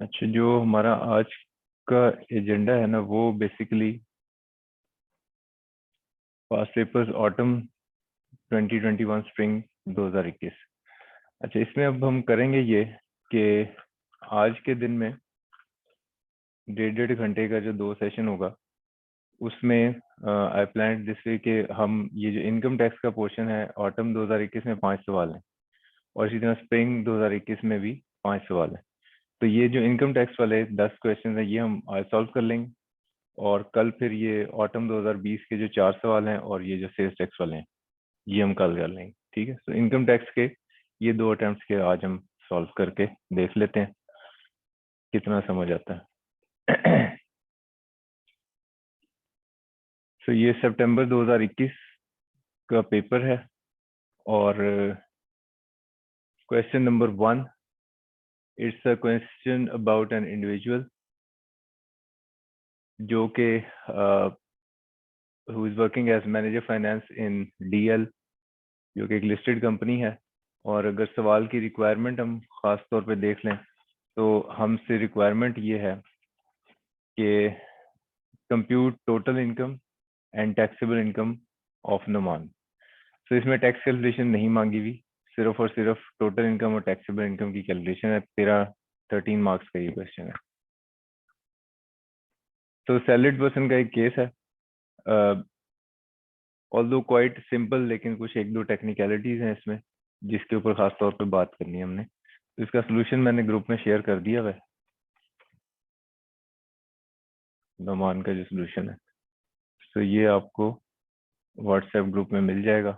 अच्छा, जो हमारा आज का एजेंडा है ना, वो basically past papers autumn 2021 spring 2021। अच्छा, इसमें अब हम करेंगे ये कि आज के दिन में 1.5 घंटे का जो 2 सेशन होगा उसमें आई प्लान दिस वे कि हम ये जो इनकम टैक्स का पोर्शन है ऑटम 2021 में 5 सवाल हैं और इसी तरह स्प्रिंग 2021 में भी 5 सवाल हैं। तो ये जो इनकम टैक्स वाले 10 क्वेश्चन है ये हम आज सॉल्व कर लेंगे और कल फिर ये ऑटम 2020 के जो 4 सवाल हैं और ये जो सेल्स टैक्स वाले हैं ये हम कल कर लेंगे। ठीक है, तो इनकम टैक्स के ये 2 अटेम्प्ट के आज हम सॉल्व करके देख लेते हैं कितना समझ आता है। तो ये सितंबर 2021 का पेपर है और question number 1, it's a question about an individual जो कि who is working as manager finance in DL जो कि एक लिस्टेड कंपनी है। और अगर सवाल की रिक्वायरमेंट हम खास तौर पे देख लें तो हमसे रिक्वायरमेंट ये है कि compute total income and taxable income of Noman. तो इसमें टैक्स कैलकुलेशन नहीं मांगी हुई, सिर्फ और सिर्फ टोटल इनकम और टैक्सेबल इनकम की कैलकुलेशन है। 13 मार्क्स का ये क्वेश्चन है। तो सैलरीड पर्सन का एक केस है, ऑल्दो क्वाइट सिंपल, लेकिन कुछ एक दो टेक्निकलिटीज हैं इसमें जिसके ऊपर खास तौर पे बात करनी है हमने। तो इसका सोल्यूशन मैंने ग्रुप में शेयर कर दिया है, नुमान का जो सोल्यूशन है। तो ये आपको व्हाट्सएप ग्रुप में मिल जाएगा।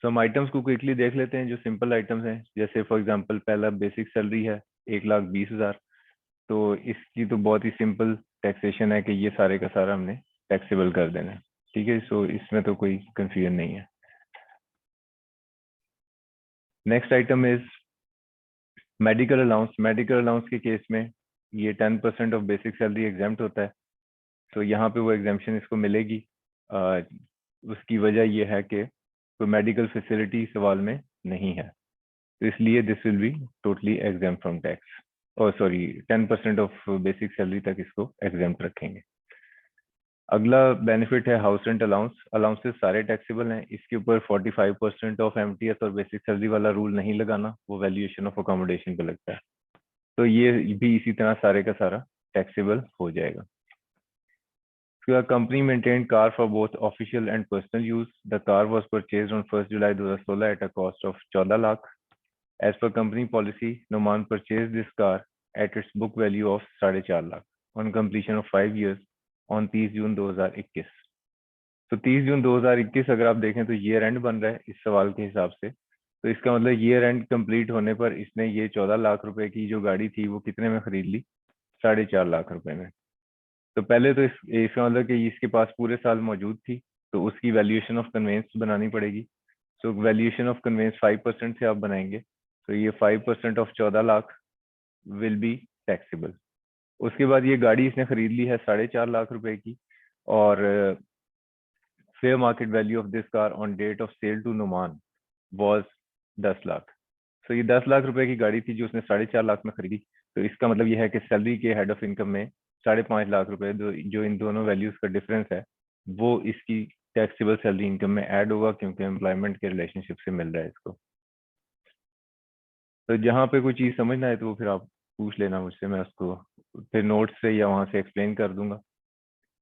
तो हम आइटम्स को क्विकली देख लेते हैं जो सिंपल आइटम्स हैं। जैसे फॉर एग्जांपल पहला बेसिक सैलरी है 1,20,000। तो इसकी तो बहुत ही सिंपल टैक्सेशन है कि ये सारे का सारा हमने टैक्सेबल कर देना है। ठीक है, सो इसमें तो कोई कंफ्यूजन नहीं है। Next item is medical allowance. Medical allowance के केस में ये 10% ऑफ बेसिक सैलरी एग्जाम्प्ट होता है। तो यहाँ पे वो एग्जाम्पशन इसको मिलेगी। उसकी वजह ये है कि कोई मेडिकल फैसिलिटी सवाल में नहीं है, तो इसलिए this will be totally exempt from tax. और सॉरी, 10% ऑफ बेसिक सैलरी तक इसको एग्जाम्प्ट रखेंगे। अगला बेनिफिट है हाउस रेंट अलाउंस। अलाउंसेस सारे टैक्सेबल हैं, इसके ऊपर 45% ऑफ एमटीएस और बेसिक सैलरी वाला रूल नहीं लगाना, वो वैल्यूएशन ऑफ अकोमोडेशन पे लगता है। तो ये भी इसी तरह सारे का सारा टैक्सेबल हो जाएगा। Company maintained car for both official and personal use. The car was purchased on 1 July 2016 at a cost of 14 lakh. As per company policy, Noman purchased this car at its book value of 4.5 lakh on completion of 5 years on 30 June 2021। तो 30 June 2021 अगर आप देखें तो year and बन रहा है इस सवाल के हिसाब से। तो इसका मतलब ईयर एंड कंप्लीट होने पर इसने ये 14 लाख रुपए की जो गाड़ी थी वो कितने में खरीद ली? 4.5 लाख रुपए में। तो पहले तो इसका मतलब कि इसके पास पूरे साल मौजूद थी, तो उसकी वैल्यूएशन ऑफ कन्वेंस बनानी पड़ेगी। सो वैल्यूएशन ऑफ कन्वेंस 5% से आप बनाएंगे, तो ये 5% of 14 lakh will be taxable. उसके बाद ये गाड़ी इसने खरीद ली है 4.5 लाख रुपए की, और fair market value of this car on date of sale to Noman was 10 lakh. तो ये 10 लाख रुपए की गाड़ी थी जो उसने 4.5 लाख में खरीदी। तो इसका मतलब ये है कि सैलरी के हेड ऑफ इनकम में 5.5 लाख रुपए जो इन दोनों वैल्यूज का डिफरेंस है वो इसकी टैक्सेबल सैलरी इनकम में ऐड होगा, क्योंकि एम्प्लॉयमेंट के रिलेशनशिप से मिल रहा है इसको। तो जहाँ पे कोई चीज़ समझना है तो वो फिर आप पूछ लेना मुझसे, मैं उसको फिर नोट से या वहाँ से एक्सप्लेन कर दूंगा।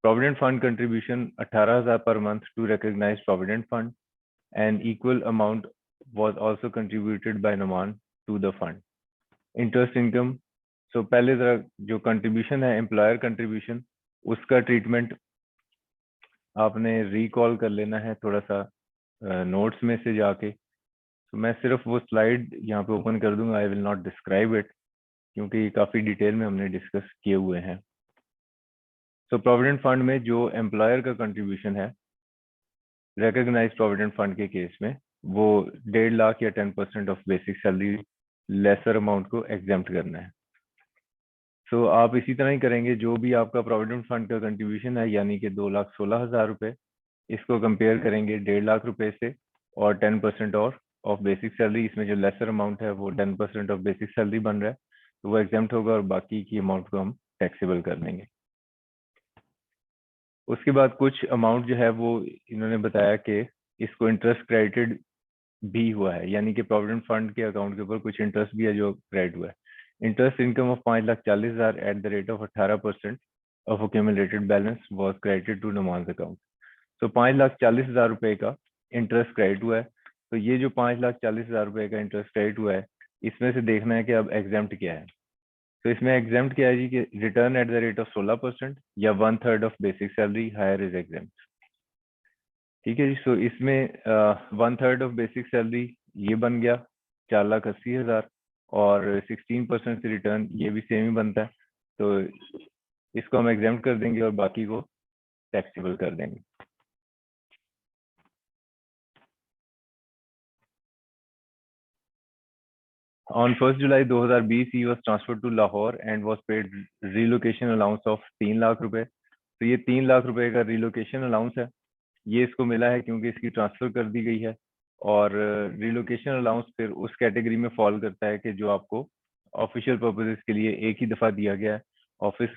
प्रोविडेंट फंड कंट्रीब्यूशन 18,000 पर month to recognize provident fund and equal amount was also contributed by Noman to the fund. Interest income, so पहले जरा जो कंट्रीब्यूशन है एम्प्लॉयर कंट्रीब्यूशन, उसका ट्रीटमेंट आपने रिकॉल कर लेना है थोड़ा सा नोट्स में से जाके। तो मैं सिर्फ वो स्लाइड यहाँ पे ओपन कर दूंगा, I will not describe it क्योंकि काफ़ी डिटेल में हमने डिस्कस किए हुए हैं। सो प्रोविडेंट फंड में जो एम्प्लॉयर का कंट्रीब्यूशन है रिकॉग्नाइज प्रोविडेंट फंड के केस में वो 1.5 लाख या 10% of basic salary lesser amount को एग्जाम्प्ट करना है। सो आप इसी तरह ही करेंगे, जो भी आपका प्रोविडेंट फंड का कंट्रीब्यूशन है यानी कि 2,16,000 रुपये, इसको कंपेयर करेंगे 1.5 लाख रुपए से और 10% और ऑफ बेसिक सैलरी। इसमें जो लेसर अमाउंट है वो 10% ऑफ बेसिक सैलरी बन रहा है, तो वो एग्जेम्प्ट होगा और बाकी की अमाउंट को हम टैक्सेबल कर देंगे। उसके बाद कुछ अमाउंट जो है वो इन्होंने बताया कि इसको इंटरेस्ट क्रेडिटेड भी हुआ है, यानी कि प्रोविडेंट फंड के अकाउंट के ऊपर कुछ इंटरेस्ट भी है जो क्रेडिट हुआ है। Interest income of 5,40,000 at the rate of 18% of accumulated balance was credited to नमाज अकाउंट। तो 5,40,000 रुपए का इंटरेस्ट क्रेडिट हुआ है। तो ये जो 5,40,000 रुपए का इंटरेस्ट क्रेडिट हुआ है, इसमें से देखना है कि अब एग्जाम्प्ट क्या है। तो इसमें एग्जाम्प्ट क्या है जी, कि return at the rate of 16% या 1/3 of basic salary higher is exempt. ठीक है जी। सो इसमें 1/3 ऑफ बेसिक सैलरी ये बन गया 4,80,000, और 16% से रिटर्न ये भी सेम ही बनता है। तो इसको हम एग्जाम्प्ट कर देंगे और बाकी को टैक्सेबल कर देंगे। On 1st July 2020, he was transferred to Lahore and was paid relocation allowance of 3 lakh रुपए। तो ये 3 लाख रुपए का रिलोकेशन अलाउंस है, ये इसको मिला है क्योंकि इसकी ट्रांसफर कर दी गई है। और रिलोकेशन अलाउंस फिर उस कैटेगरी में फॉल करता है कि जो आपको ऑफिशियल पर्पजेस के लिए एक ही दफा दिया गया है, ऑफिस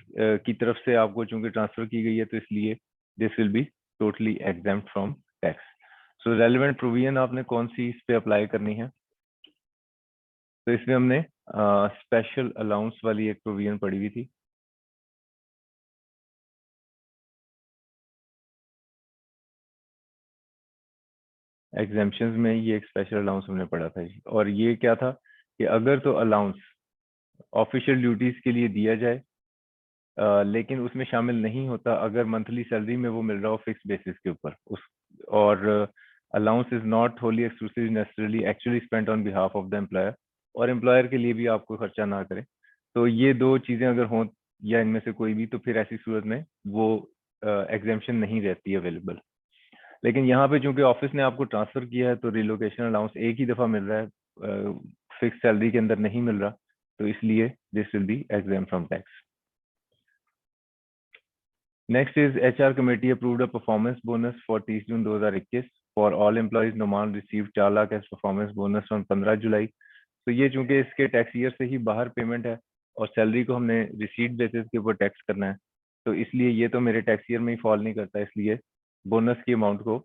की तरफ से आपको चूंकि ट्रांसफर की गई है, तो इसलिए this will be totally exempt from tax. So relevant provision आपने कौन सी इस पे अप्लाई करनी है? तो इसमें हमने स्पेशल अलाउंस वाली एक प्रोविजन पड़ी हुई थी। एग्जाम्पशंस में ये एक स्पेशल अलाउंस हमने पढ़ा था जी। और ये क्या था कि अगर तो अलाउंस ऑफिशियल ड्यूटीज के लिए दिया जाए, लेकिन उसमें शामिल नहीं होता अगर मंथली सैलरी में वो मिल रहा हो फिक्स बेसिस के ऊपर उस, और allowance is not Holi exclusive necessarily actually spent on behalf of the employer, और एम्प्लॉयर के लिए भी आपको खर्चा ना करें। तो ये दो चीजें अगर हों या इनमें से कोई भी, तो फिर ऐसी सूरत में वो एग्जेम्पशन नहीं रहती अवेलेबल। लेकिन यहाँ पे चूंकि ऑफिस ने आपको ट्रांसफर किया है, तो रिलोकेशन अलाउंस एक ही दफा मिल रहा है, फिक्स सैलरी के अंदर नहीं मिल रहा, तो इसलिए this will be exempt from tax. Next is HR committee approved a performance bonus for 30 June 2021 for all employees. Noman received 4 lakh as performance bonus on 15 जुलाई। तो ये चूंकि इसके टैक्स ईयर से ही बाहर पेमेंट है और सैलरी को हमने रिसीट बेसिस के ऊपर टैक्स करना है, तो इसलिए ये तो मेरे टैक्स ईयर में ही फॉल नहीं करता, इसलिए बोनस की अमाउंट को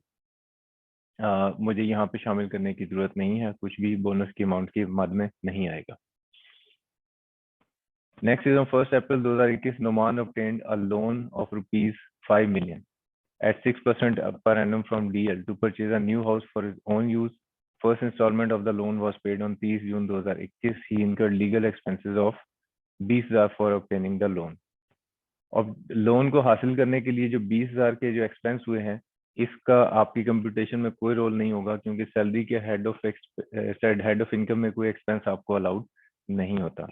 मुझे यहाँ पे शामिल करने की जरूरत नहीं है, कुछ भी बोनस की अमाउंट की मद में नहीं आएगा। Next is on 1st April 2021, Noman obtained a loan of rupees 5 million at 6% per annum from DL to purchase a new house for his own use. First installment of the loan was paid on 30 June 2021. He incurred legal expenses of 20,000 for obtaining the loan. अब loan को हासिल करने के लिए जो 20,000 के जो expense हुए हैं, इसका आपकी कंप्यूटेशन में कोई रोल नहीं होगा, क्योंकि सैलरी के हेड ऑफ इनकम में कोई एक्सपेंस आपको अलाउड नहीं होता।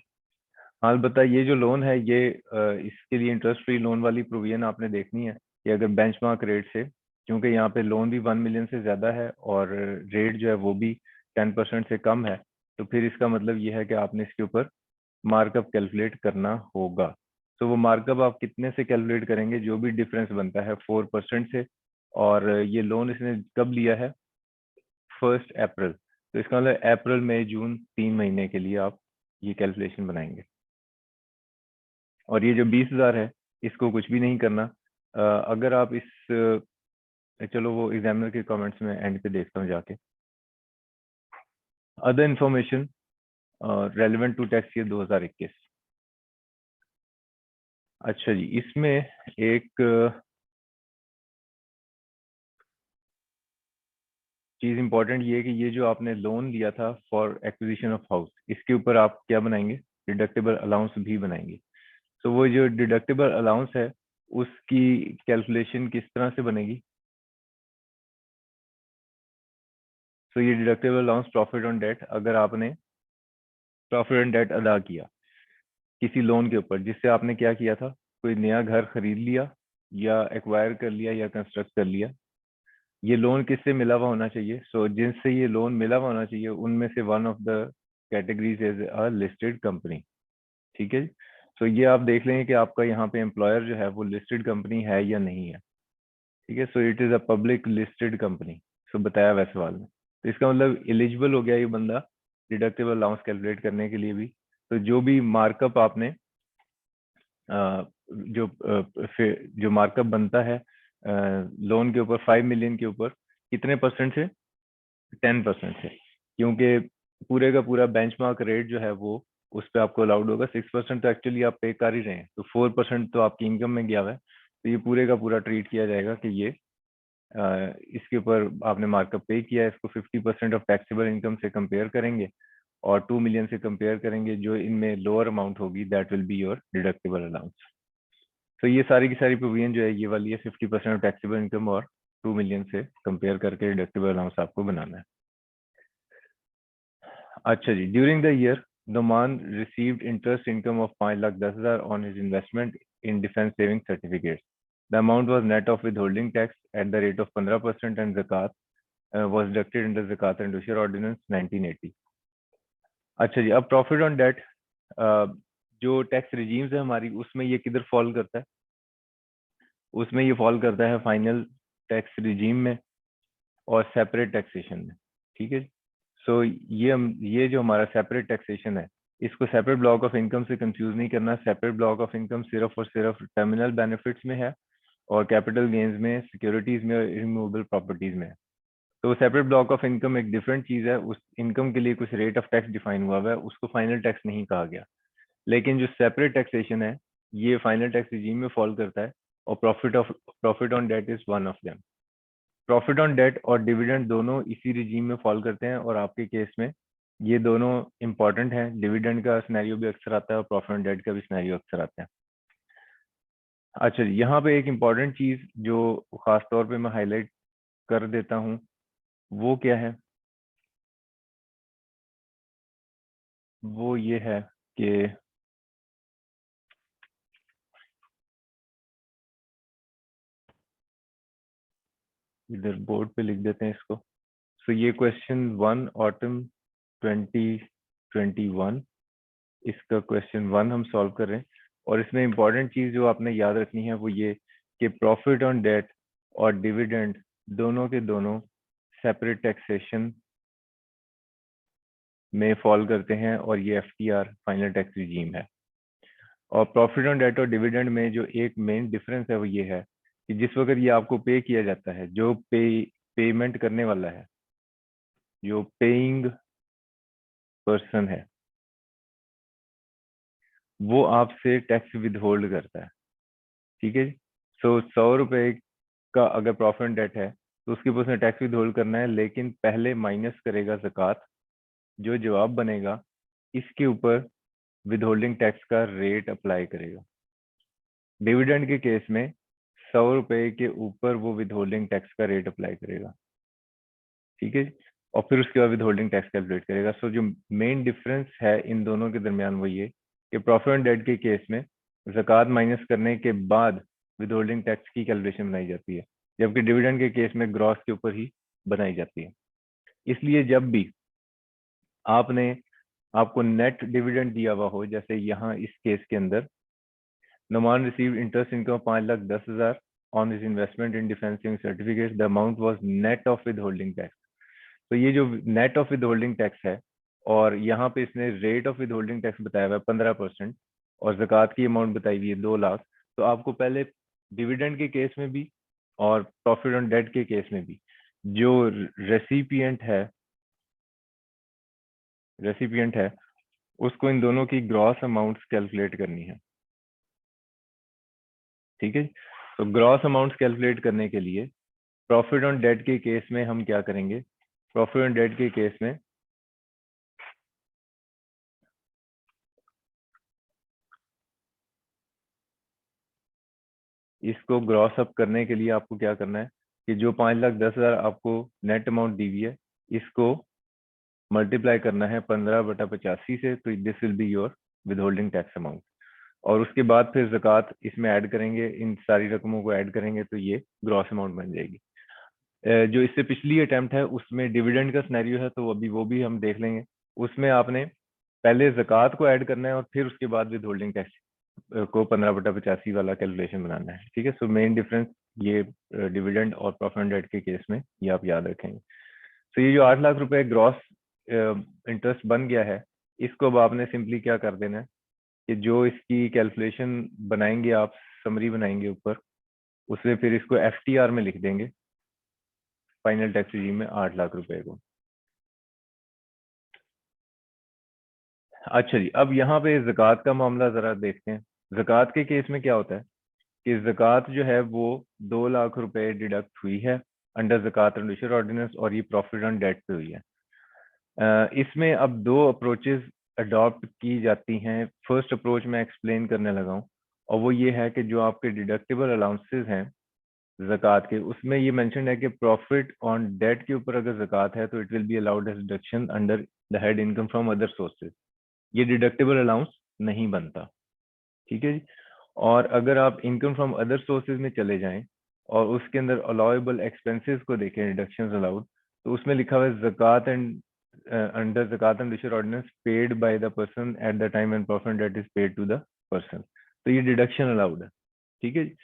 हाँ, अलबत्ता ये जो लोन है ये इसके लिए इंटरेस्ट फ्री लोन वाली प्रोविजन आपने देखनी है कि अगर बेंचमार्क रेट से, क्योंकि यहाँ पे लोन भी 1 मिलियन से ज़्यादा है और रेट जो है वो भी 10% से कम है, तो फिर इसका मतलब ये है कि आपने इसके ऊपर मार्कअप कैलकुलेट करना होगा। तो वो मार्कअप आप कितने से कैलकुलेट करेंगे? जो भी डिफरेंस बनता है 4% से। और ये लोन इसने कब लिया है? 1 अप्रैल। तो इसका मतलब अप्रैल मई जून 3 महीने के लिए आप ये कैलकुलेशन बनाएंगे। और ये जो 20,000 है, इसको कुछ भी नहीं करना। अगर आप चलो वो एग्जामिनर के कमेंट्स में एंड पे देखता हूँ जाके। Other information relevant to tax year 2021। अच्छा जी, इसमें एक चीज इंपॉर्टेंट ये है कि ये जो आपने लोन लिया था फॉर एक्विजिशन ऑफ हाउस, इसके ऊपर आप क्या बनाएंगे? डिडक्टेबल अलाउंस भी बनाएंगे। तो वो जो डिडक्टेबल अलाउंस है उसकी कैलकुलेशन किस तरह से बनेगी? तो ये deductible allowance profit on debt, अगर आपने प्रॉफिट ऑन डेट अदा किया किसी लोन के ऊपर जिससे आपने क्या किया था, कोई नया घर खरीद लिया या एक्वायर कर लिया या कंस्ट्रक्ट कर लिया, ये लोन किससे मिला हुआ होना चाहिए? सो जिनसे ये लोन मिला हुआ होना चाहिए उनमें से one of the categories is a listed company. ठीक है जी। तो ये आप देख लेंगे कि आपका यहाँ पे एम्प्लॉयर जो है वो लिस्टेड कंपनी है या नहीं है। ठीक है। So it is a public listed company. So बताया वैसे सवाल में, तो इसका मतलब एलिजिबल हो गया ये बंदा डिडक्टेबल अलाउंस कैलकुलेट करने के लिए भी। तो जो भी मार्कअप आपने जो मार्कअप बनता है लोन के ऊपर 5 मिलियन के ऊपर, कितने परसेंट से? 10% से, क्योंकि पूरे का पूरा बेंचमार्क रेट जो है वो उस पर आपको अलाउड होगा। 6% तो एक्चुअली आप पे कर ही रहे हैं, तो 4% तो आपकी इनकम में गया हुआ है, तो ये पूरे का पूरा ट्रीट किया जाएगा कि ये इसके ऊपर आपने मार्कअप पे किया है। इसको 50% ऑफ टैक्सेबल इनकम से कंपेयर करेंगे और 2 मिलियन से कंपेयर करेंगे, जो इनमें लोअर अमाउंट होगी that will be your deductible allowance. तो ये सारी की सारी प्रोविजन जो है ये वाली है, 50% ऑफ टैक्सेबल इनकम और 2 मिलियन से कंपेयर करके डिडक्टेबल अलाउंस आपको बनाना है। अच्छा जी, during the year Noman received interest income of 5,10,000 on his investment in defense savings certificates. The amount was net of withholding tax at the rate of 15% and zakat was deducted under Zakat and Dushar Ordinance 1980. अच्छा जी, अब profit on date जो tax regimes है हमारी, उसमें ये किधर fall करता है? उसमें ये फॉल करता है फाइनल टैक्स रिजीम में और सेपरेट टैक्सेशन में। ठीक है, सो ये जो हमारा सेपरेट टैक्सेशन है, इसको सेपरेट ब्लॉक ऑफ इनकम से कंफ्यूज नहीं करना। सेपरेट ब्लॉक ऑफ इनकम सिर्फ और सिर्फ टर्मिनल बेनिफिट्स में है और कैपिटल गेन्स में, सिक्योरिटीज में और रिमूवेबल प्रॉपर्टीज में है। तो सेपरेट ब्लॉक ऑफ इनकम एक डिफरेंट चीज है, उस इनकम के लिए कुछ रेट ऑफ टैक्स डिफाइन हुआ हुआ है, उसको फाइनल टैक्स नहीं कहा गया। लेकिन जो सेपरेट टैक्सेशन है ये फाइनल टैक्स रिजीम में फॉल करता है और profit on debt is one of them. Profit on debt और डिविडेंड दोनों इसी रिजीम में फॉल करते हैं और आपके केस में ये दोनों इंपॉर्टेंट हैं। डिविडेंड का सिनेरियो भी अक्सर आता है और प्रॉफिट ऑन डेट का भी सिनेरियो अक्सर आता है। अच्छा जी, यहाँ पे एक इम्पॉर्टेंट चीज जो खास तौर पे मैं हाईलाइट कर देता हूँ वो क्या है? वो ये है कि इधर बोर्ड पे लिख देते हैं इसको। सो ये क्वेश्चन 1 ऑटम 2021, इसका क्वेश्चन 1 हम सॉल्व कर रहे हैं और इसमें इंपॉर्टेंट चीज जो आपने याद रखनी है वो ये कि प्रॉफिट ऑन डेट और डिविडेंड दोनों के दोनों सेपरेट टैक्सेशन में फॉल करते हैं और ये एफटीआर फाइनल टैक्स रिजीम है। और प्रॉफिट ऑन डेट और डिविडेंड में जो एक मेन डिफरेंस है वो ये है कि जिस वक्त ये आपको पे किया जाता है, जो पेमेंट करने वाला है, जो पेइंग पर्सन है, वो आपसे टैक्स विदहोल्ड करता है। ठीक है, सो 100 रुपए का अगर प्रॉफिट ऑन डेट है तो उसके ऊपर उसने टैक्स विदहोल्ड करना है, लेकिन पहले माइनस करेगा ज़कात। जो जवाब बनेगा इसके ऊपर विदहोल्डिंग टैक्स का रेट अप्लाई करेगा। डिविडेंड के केस में 100 रुपए के ऊपर वो विदहोल्डिंग टैक्स का रेट अप्लाई करेगा। ठीक है, और फिर उसके बाद विदहोल्डिंग टैक्स कैलकुलेट करेगा। सो जो मेन डिफरेंस है इन दोनों के दरमियान वो ये कि प्रॉफिट ऑन डेट के केस में ज़कात माइनस करने के बाद विदहोल्डिंग टैक्स की कैलकुलेशन बनाई जाती है, जबकि डिविडेंड के केस में ग्रॉस के ऊपर ही बनाई जाती है। इसलिए जब भी आपको नेट डिविडेंड दिया हुआ हो, जैसे यहाँ इस केस के अंदर Noman received interest income of 5,10,000 on his investment in defense certificates. The amount was net of withholding tax. तो ये जो नेट ऑफ विदहोल्डिंग टैक्स है और यहाँ पे इसने रेट ऑफ विदहोल्डिंग टैक्स बताया हुआ है 15% और ज़कात की अमाउंट बताई हुई है 2 लाख। तो आपको पहले डिविडेंड के केस में भी और प्रॉफिट ऑन डेट के केस में भी जो रेसिपिएंट है उसको इन दोनों की ग्रॉस अमाउंट्स कैलकुलेट करनी है। ठीक है, तो ग्रॉस अमाउंट्स कैलकुलेट करने के लिए प्रॉफिट ऑन डेट के केस में हम क्या करेंगे? प्रॉफिट ऑन डेट के केस में इसको ग्रॉस अप करने के लिए आपको क्या करना है कि जो 5,10,000 आपको नेट अमाउंट दी हुई है इसको मल्टीप्लाई करना है 15/85 से, तो this will be your withholding tax amount. और उसके बाद फिर ज़कात इसमें ऐड करेंगे, इन सारी रकमों को ऐड करेंगे तो ये ग्रॉस अमाउंट बन जाएगी। जो इससे पिछली अटेम्प्ट है उसमें डिविडेंड का सिनेरियो है, तो अभी वो भी हम देख लेंगे। उसमें आपने पहले ज़कात को ऐड करना है और फिर उसके बाद विदहोल्डिंग टैक्स को 15/85 वाला कैलकुलेशन बनाना है। ठीक है, सो मेन डिफरेंस ये डिविडेंड और प्रॉफिट ऑन डेट के केस में ये आप याद रखेंगे। तो ये जो 8 लाख रुपए ग्रॉस इंटरेस्ट बन गया है, इसको अब आपने सिंपली क्या कर देना है कि जो इसकी कैलकुलेशन बनाएंगे आप, समरी बनाएंगे ऊपर, उसमें फिर इसको एफटीआर में लिख देंगे, फाइनल टैक्स रिजीम में 8 लाख रुपए को। अच्छा जी, अब यहाँ पे ज़कात का मामला जरा देखते हैं। ज़कात के केस में क्या होता है कि ज़कात जो है वो 2 लाख रुपए डिडक्ट हुई है अंडर ज़कात रेंडुशर ऑर्डिनेंस, और ये प्रॉफिट ऑन डेट पे हुई है। इसमें अब दो अप्रोचेस अडॉप्ट की जाती हैं। फर्स्ट अप्रोच मैं एक्सप्लेन करने लगा हूँ, और वो ये है कि जो आपके डिडक्टेबल अलाउंसेस हैं ज़कात के, उसमें ये मेंशन है कि प्रॉफिट ऑन डेट के ऊपर अगर ज़कात है तो it will be allowed as deduction under the head income from other sources. ये डिडक्टेबल अलाउंस नहीं बनता, ठीक है जी। और अगर आप इनकम फ्रॉम अदर सोर्सेज में चले जाएं और उसके अंदर अलाउएबल एक्सपेंसेस को देखें, डिडक्शंस अलाउड, तो उसमें लिखा हुआ है Zakat and under Zakat and Ushr ordinance paid by the person at the time and profit that is paid to the person, तो ये डिडक्शन अलाउड है, ठीक है जी।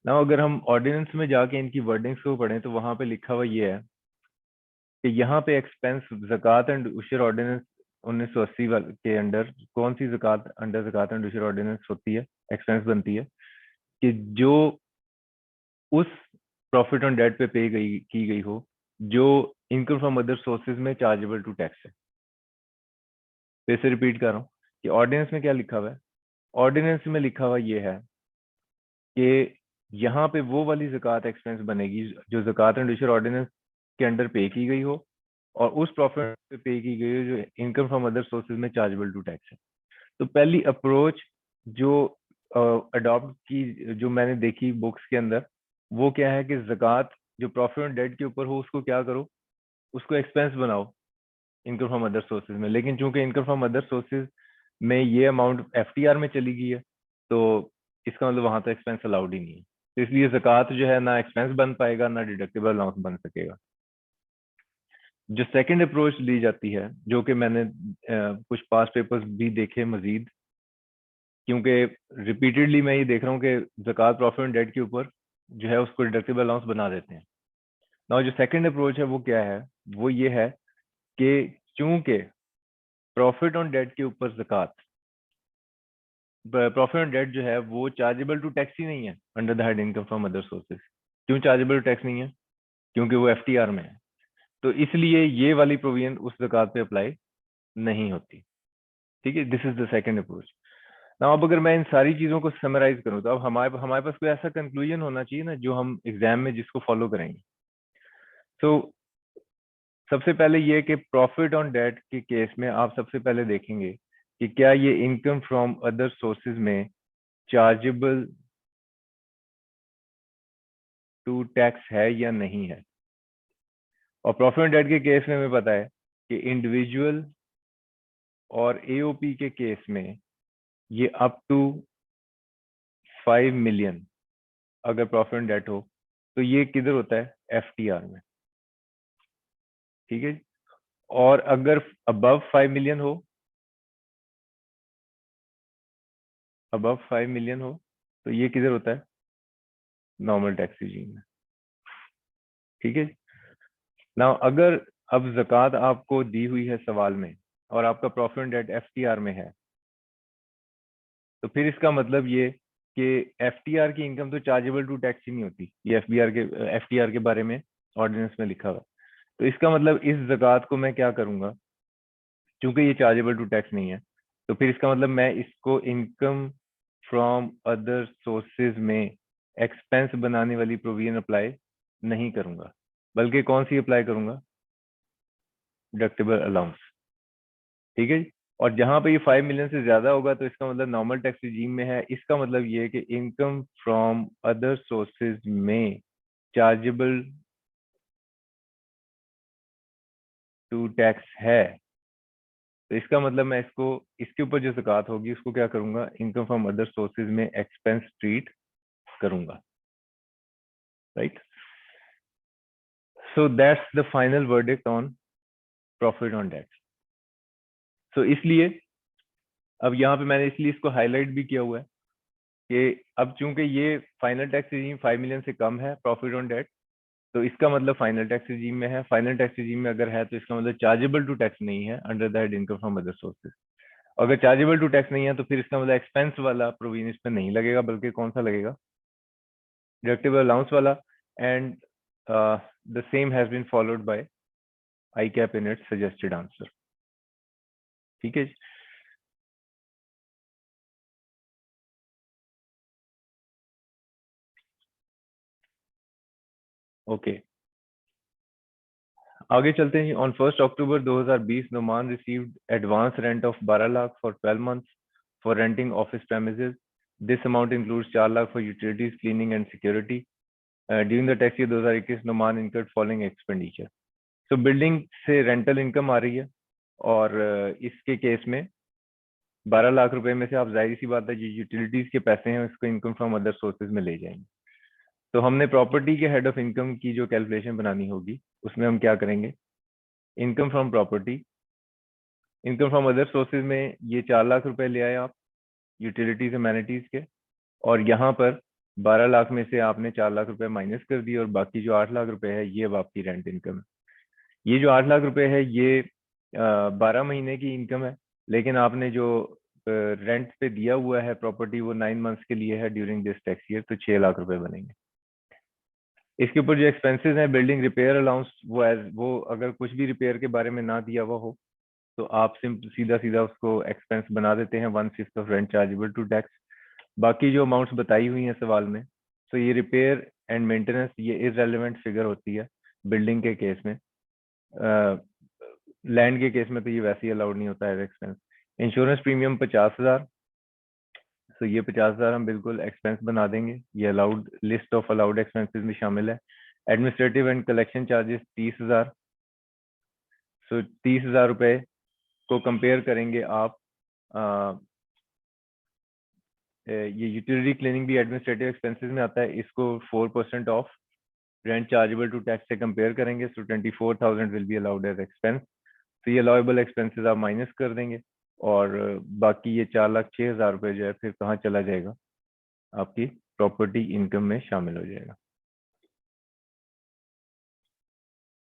ना अगर हम ऑर्डिनेंस में जाके इनकी वर्डिंग्स को पढ़ें तो वहां पे लिखा हुआ ये है कि यहाँ पे एक्सपेंस ज़कात एंड उशर ऑर्डिनेंस 1980 के अंडर कौन सी ज़कात अंडर ज़कात एंड उशर ऑर्डिनेंस होती है, एक्सपेंस बनती है कि जो उस प्रॉफिट ऑन डेट पे पे गई की गई हो जो इनकम फ्रॉम अदर सोर्सेज में चार्जेबल टू टैक्स है। फिर से रिपीट कर रहा हूँ कि ऑर्डिनेंस में क्या लिखा हुआ है। ऑर्डिनेंस में लिखा हुआ ये है कि यहाँ पे वो वाली ज़कात एक्सपेंस बनेगी जो ज़कात एंड उशर ऑर्डिनेंस के अंडर पे की गई हो और उस प्रॉफिट पे पे की गई हो जो इनकम फ्रॉम अदर सोर्सेज में चार्जेबल टू टैक्स है। तो पहली अप्रोच जो अडॉप्ट की, जो मैंने देखी बुक्स के अंदर, वो क्या है कि ज़कात जो प्रॉफिट ऑन डेट के ऊपर हो उसको क्या करो, उसको एक्सपेंस बनाओ इनकम फ्रॉम अदर सोर्सेज में। लेकिन चूंकि इनकम फ्रॉम अदर सोर्सेज में ये अमाउंट एफटीआर में चली गई है तो इसका मतलब वहां तो एक्सपेंस अलाउड ही नहीं है, तो इसलिए ज़कात जो है ना एक्सपेंस बन पाएगा ना डिडक्टेबल अलाउंस बन सकेगा। जो सेकंड अप्रोच ली जाती है, जो कि मैंने कुछ पास पेपर्स भी देखे मजीद, क्योंकि रिपीटेडली मैं ये देख रहा हूँ कि ज़कात प्रॉफिट ऑन डेट के ऊपर जो है उसको डिडक्टेबल अलाउंस बना देते हैं ना। जो सेकंड अप्रोच है वो क्या है, वो ये है कि चूंकि प्रॉफिट ऑन डेट के ऊपर ज़कात, प्रॉफिट ऑन डेट जो है वो चार्जेबल टू टैक्स ही नहीं है under the head income from other sources. क्यों चार्जेबल टू टैक्स नहीं है? क्योंकि वो एफटीआर में है, तो इसलिए ये वाली प्रोविजन उस ज़कात पे अप्लाई नहीं होती, ठीक है। This is the second approach. ना अब अगर मैं इन सारी चीजों को समराइज करूं तो अब हमारे हमारे पास कोई ऐसा कंक्लूजन होना चाहिए ना जो हम एग्जाम में जिसको फॉलो करेंगे। तो सबसे पहले ये कि प्रॉफिट ऑन डेट के केस में आप सबसे पहले देखेंगे कि क्या ये इनकम फ्रॉम अदर सोर्सेज में चार्जेबल टू टैक्स है या नहीं है। और प्रॉफिट ऑन डेट के केस में हमें पता है कि इंडिविजुअल और एओपी के केस में ये अप टू 5 मिलियन अगर प्रॉफिट ऑन डेट हो तो ये किधर होता है, एफटीआर में, ठीक है। और अगर अबव 5 मिलियन हो, अबव 5 मिलियन हो तो ये किधर होता है, नॉर्मल टैक्स रिजीम में, ठीक है। ना अगर अब ज़कात आपको दी हुई है सवाल में और आपका प्रॉफिट ऑन डेट एफटीआर में है, तो फिर इसका मतलब ये कि एफटीआर की इनकम तो चार्जेबल टू टैक्स ही नहीं होती। ये एफटीआर के बारे में ऑर्डिनेंस में लिखा हुआ है। तो इसका मतलब इस ज़कात को मैं क्या करूंगा, क्योंकि ये चार्जेबल टू टैक्स नहीं है, तो फिर इसका मतलब मैं इसको इनकम फ्रॉम अदर सोर्सेज में एक्सपेंस बनाने वाली प्रोविजन अप्लाई नहीं करूंगा, बल्कि कौन सी अप्लाई करूंगा, डिडक्टेबल अलाउंस, ठीक है जी। और जहां पे ये 5 मिलियन से ज्यादा होगा तो इसका मतलब नॉर्मल टैक्स रिजीम में है। इसका मतलब ये है कि इनकम फ्रॉम अदर सोर्सेज में चार्जेबल टू टैक्स है, तो इसका मतलब मैं इसको, इसके ऊपर जो ज़कात होगी उसको क्या करूंगा, इनकम फ्रॉम अदर सोर्सेज में एक्सपेंस ट्रीट करूंगा, right. So that's the final verdict on profit on tax. So इसलिए अब यहाँ पे मैंने इसलिए इसको हाईलाइट भी किया हुआ है कि अब चूंकि ये फाइनल टैक्स रिजीम 5 मिलियन से कम है प्रॉफिट ऑन डेट, तो इसका मतलब फाइनल टैक्स रिजीम में है। फाइनल टैक्स रिजीम में अगर है तो इसका मतलब चार्जेबल टू टैक्स नहीं है under the head income from other sources. अगर चार्जेबल टू टैक्स नहीं है तो फिर इसका मतलब एक्सपेंस वाला प्रोविजन इस पे नहीं लगेगा, बल्कि कौन सा लगेगा, डिडक्टिबल अलाउंस वाला। And the same has been followed by ICAP in its suggested answer. ठीक है जी। ओके, आगे चलते हैं। On 1 October 2020 Noman received advance rent of 12 lakh for 12 months for renting office premises. This amount includes 4 lakh for utilities, cleaning and security. During the tax year 2021 Noman incurred following expenditure. So building से rental income आ रही है, और इसके case में 12 लाख रुपए में से आप जाहिर सी बात है जो यूटिलिटीज के पैसे हैं उसको इनकम फ्रॉम अदर सोर्सेज में ले जाएंगे। तो हमने प्रॉपर्टी के हेड ऑफ इनकम की जो कैलकुलेशन बनानी होगी उसमें हम क्या करेंगे, income from property, income from other sources में ये 4 लाख रुपए ले आए आप यूटिलिटीज एमेनिटीज के, और यहाँ पर 12 लाख में से आपने 4 लाख रुपए माइनस कर दिए, और बाकी जो 8 लाख रुपए है ये अब आपकी रेंट इनकम है। ये जो 8 लाख रुपए है ये 12 महीने की इनकम है, लेकिन आपने जो रेंट पे दिया हुआ है प्रॉपर्टी वो 9 मंथ्स के लिए है ड्यूरिंग दिस टैक्स ईयर, तो 6 लाख रुपए बनेंगे। इसके ऊपर जो एक्सपेंसेस हैं, बिल्डिंग रिपेयर अलाउंस, वो अगर कुछ भी रिपेयर के बारे में ना दिया हुआ हो तो आप सीधा सीधा उसको एक्सपेंस बना देते हैं 1/5 of rent chargeable to tax. बाकी जो अमाउंट्स बताई हुई हैं सवाल में, तो ये रिपेयर एंड मेंटेनेंस ये इररेलेवेंट फिगर होती है बिल्डिंग के केस में। लैंड के केस में तो ये वैसे ही अलाउड नहीं होता है एक्सपेंस। इंश्योरेंस प्रीमियम 50,000, तो ये 50,000 हम बिल्कुल एक्सपेंस बना देंगे, ये allowed list of allowed expenses में शामिल है। Administrative and collection charges 30,000, so 30,000 रुपए को कंपेयर करेंगे आप, ये यूटिलिटी क्लीनिंग भी एडमिनिस्ट्रेटिव एक्सपेंसेस में आता है, इसको 4% of rent chargeable to tax से कंपेयर करेंगे, so 24,000 will be allowed as expense. तो ये अलाउेबल एक्सपेंसेस आप माइनस कर देंगे, और बाकी ये 4,06,000 रुपये जो है फिर कहाँ चला जाएगा, आपकी प्रॉपर्टी इनकम में शामिल हो जाएगा।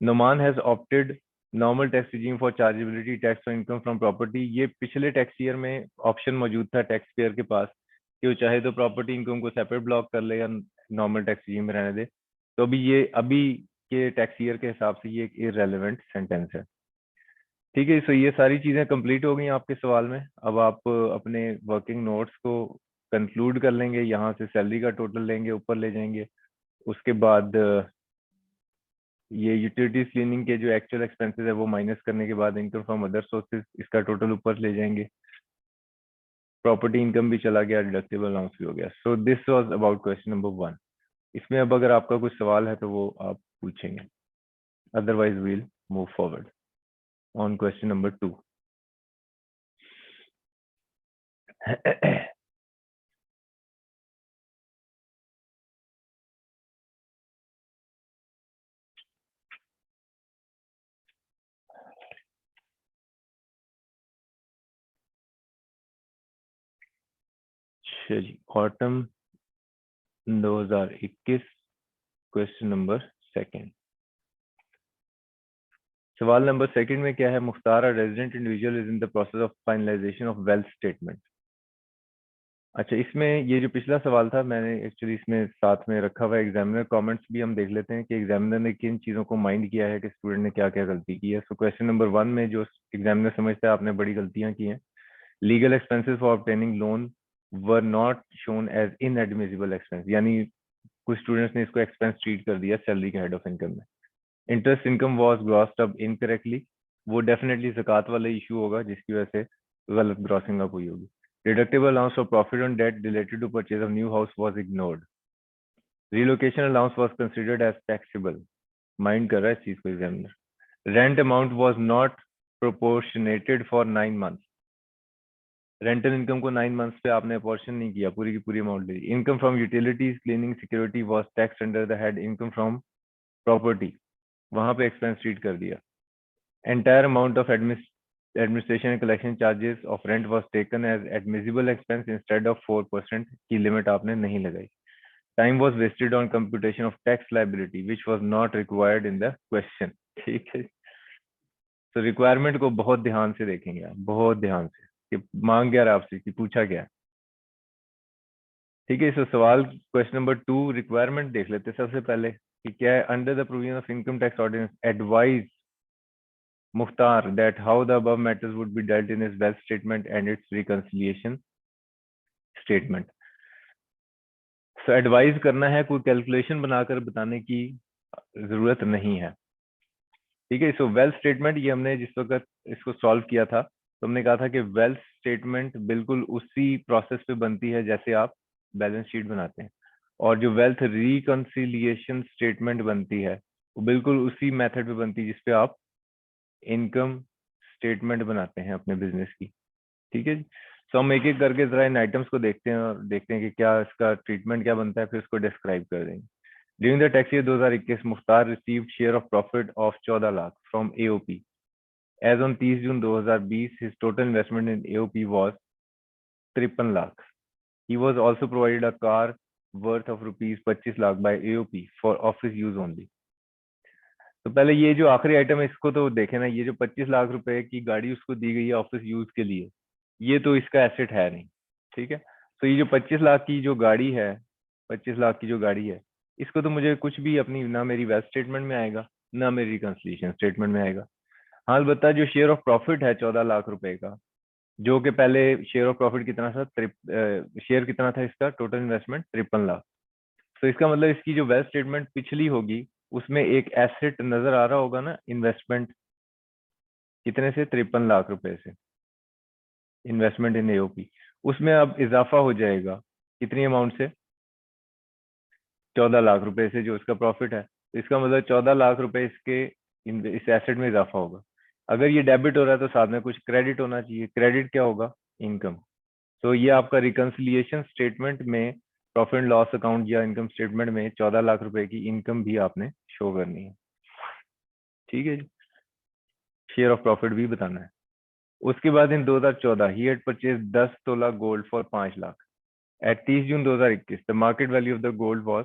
Noman has opted normal tax regime for chargeability tax on income from property. ये पिछले टैक्स ईयर में ऑप्शन मौजूद था टैक्स पेयर के पास कि वो चाहे तो प्रॉपर्टी इनकम को सेपरेट ब्लॉक कर ले या नॉर्मल टैक्स रिजीम में रहने दे। तो अभी के टैक्स ईयर के हिसाब से ये एक इररेलेवेंट सेंटेंस है। ठीक है, सो ये सारी चीजें कंप्लीट हो गई आपके सवाल में। अब आप अपने वर्किंग नोट्स को कंक्लूड कर लेंगे, यहाँ से सैलरी का टोटल लेंगे, ऊपर ले जाएंगे। उसके बाद ये यूटिलिटीज क्लीनिंग के जो एक्चुअल एक्सपेंसेस है वो माइनस करने के बाद इनकम फ्रॉम अदर सोर्सेज, इसका टोटल ऊपर ले जाएंगे। प्रॉपर्टी इनकम भी चला गया, डिडक्टिबल अलाउंस भी हो गया। So this was about question number 1। इसमें अब अगर आपका कुछ सवाल है तो वो आप पूछेंगे, otherwise we'll move forward on question number 2। चलिए, ऑटम 2021 क्वेश्चन नंबर 2। सवाल नंबर 2 में क्या है, Mukhtar a resident individual is in the process of finalisation of wealth statement. अच्छा, इसमें ये जो पिछला सवाल था मैंने एक्चुअली इसमें साथ में रखा हुआ है एग्जामिनर कमेंट्स भी, हम देख लेते हैं कि एग्जामिनर ने किन चीज़ों को माइंड किया है कि स्टूडेंट ने क्या क्या गलती की है। सो क्वेश्चन नंबर 1 में जो एग्जामिनर समझता है आपने बड़ी गलतियां की हैं, legal expenses for obtaining loan were not shown as inadmissible expense, यानी कुछ स्टूडेंट्स ने इसको एक्सपेंस ट्रीट कर दिया सैलरी के हेड ऑफ इनकम में। Interest income was ग्रॉस्ड up incorrectly, वो डेफिनेटली ज़कात वाला इशू होगा जिसकी वजह से गलत ग्रॉसिंग अप हुई होगी। Deductible allowance for profit on debt related to purchase of new house was ignored. Relocation allowance was considered as taxable. Mind कर रहा है इस चीज को examiner. Rent amount was not proportionated for 9 months. Rental income को 9 months पे आपने apportion नहीं किया, पूरी की पूरी अमाउंट ली। Income from utilities cleaning security was tax under the head income from property, वहां पे एक्सपेंस ट्रीट कर दिया। Entire amount of administration and collection charges of rent was taken as admissible expense instead of 4% की limit आपने नहीं लगाई। Time was wasted on computation of tax liability which was not required in the question। ठीक है, तो requirement को बहुत ध्यान से देखेंगे आप, बहुत ध्यान से। कि मांग क्या रहा है आपसे, कि पूछा क्या है। ठीक है, इस सवाल क्वेश्चन नंबर 2 रिक्वायरमेंट देख लेते हैं सबसे पहले कि क्या है। Under the provision of income tax ordinance advise Mukhtar that how the above matters would be dealt in his wealth statement and its reconciliation statement. So advise करना है, कोई कैलकुलेशन बनाकर बताने की जरूरत नहीं है। ठीक है, सो वेल्थ स्टेटमेंट ये हमने जिस वक्त इसको सॉल्व किया था तो हमने कहा था कि वेल्थ स्टेटमेंट बिल्कुल उसी प्रोसेस पे बनती है जैसे आप बैलेंस शीट बनाते हैं, और जो वेल्थ रिकंसिलिएशन स्टेटमेंट बनती है वो बिल्कुल उसी मेथड पे बनती है जिसपे आप इनकम स्टेटमेंट बनाते हैं अपने बिजनेस की। ठीक है, तो हम एक एक करके जरा इन आइटम्स को देखते हैं और देखते हैं कि क्या इसका ट्रीटमेंट क्या बनता है, फिर उसको डिस्क्राइब कर देंगे। During the tax year 2021 Mukhtar received share of profit of 14 lakh from AOP. As on 30 June 2020 his total investment in AOP was 53 lakh. He was also provided a car worth of rupees 25 lakh by AOP for office use only. तो पहले ये जो आखिरी item है इसको तो देखे ना, ये जो 25 लाख रुपए की गाड़ी उसको दी गई है ऑफिस यूज के लिए, ये तो इसका एसेट है नहीं। ठीक है, तो ये जो 25 लाख की जो गाड़ी है, 25 लाख की जो गाड़ी है, इसको तो मुझे कुछ भी अपनी ना मेरी वेल्थ स्टेटमेंट में आएगा ना मेरी रिकंसिलिएशन स्टेटमेंट में आएगा। हाँ, अलबत्ता जो शेयर ऑफ प्रॉफिट है 14 लाख रुपए का, जो कि पहले शेयर ऑफ प्रॉफिट कितना था, शेयर कितना था इसका, टोटल इन्वेस्टमेंट 53 लाख। तो इसका मतलब इसकी जो वेल्थ स्टेटमेंट पिछली होगी उसमें एक एसेट नजर आ रहा होगा ना, इन्वेस्टमेंट कितने से, 53 लाख रुपए से, इन्वेस्टमेंट इन एओपी। उसमें अब इजाफा हो जाएगा कितनी अमाउंट से, 14 लाख रुपए से जो इसका प्रॉफिट है। तो इसका मतलब 14 लाख रुपए इसके इस एसेट में इजाफा होगा। अगर ये डेबिट हो रहा है तो साथ में कुछ क्रेडिट होना चाहिए। क्रेडिट क्या होगा, इनकम। तो ये आपका रिकंसिलिएशन स्टेटमेंट में प्रॉफिट एंड लॉस अकाउंट या इनकम स्टेटमेंट में 14 लाख रुपए की इनकम भी आपने शो करनी है। ठीक है जी, शेयर ऑफ प्रॉफिट भी बताना है। उसके बाद इन 2014 he had purchase 10 tola gold for 5 lakh. At 30 June 2021 the market value of the gold was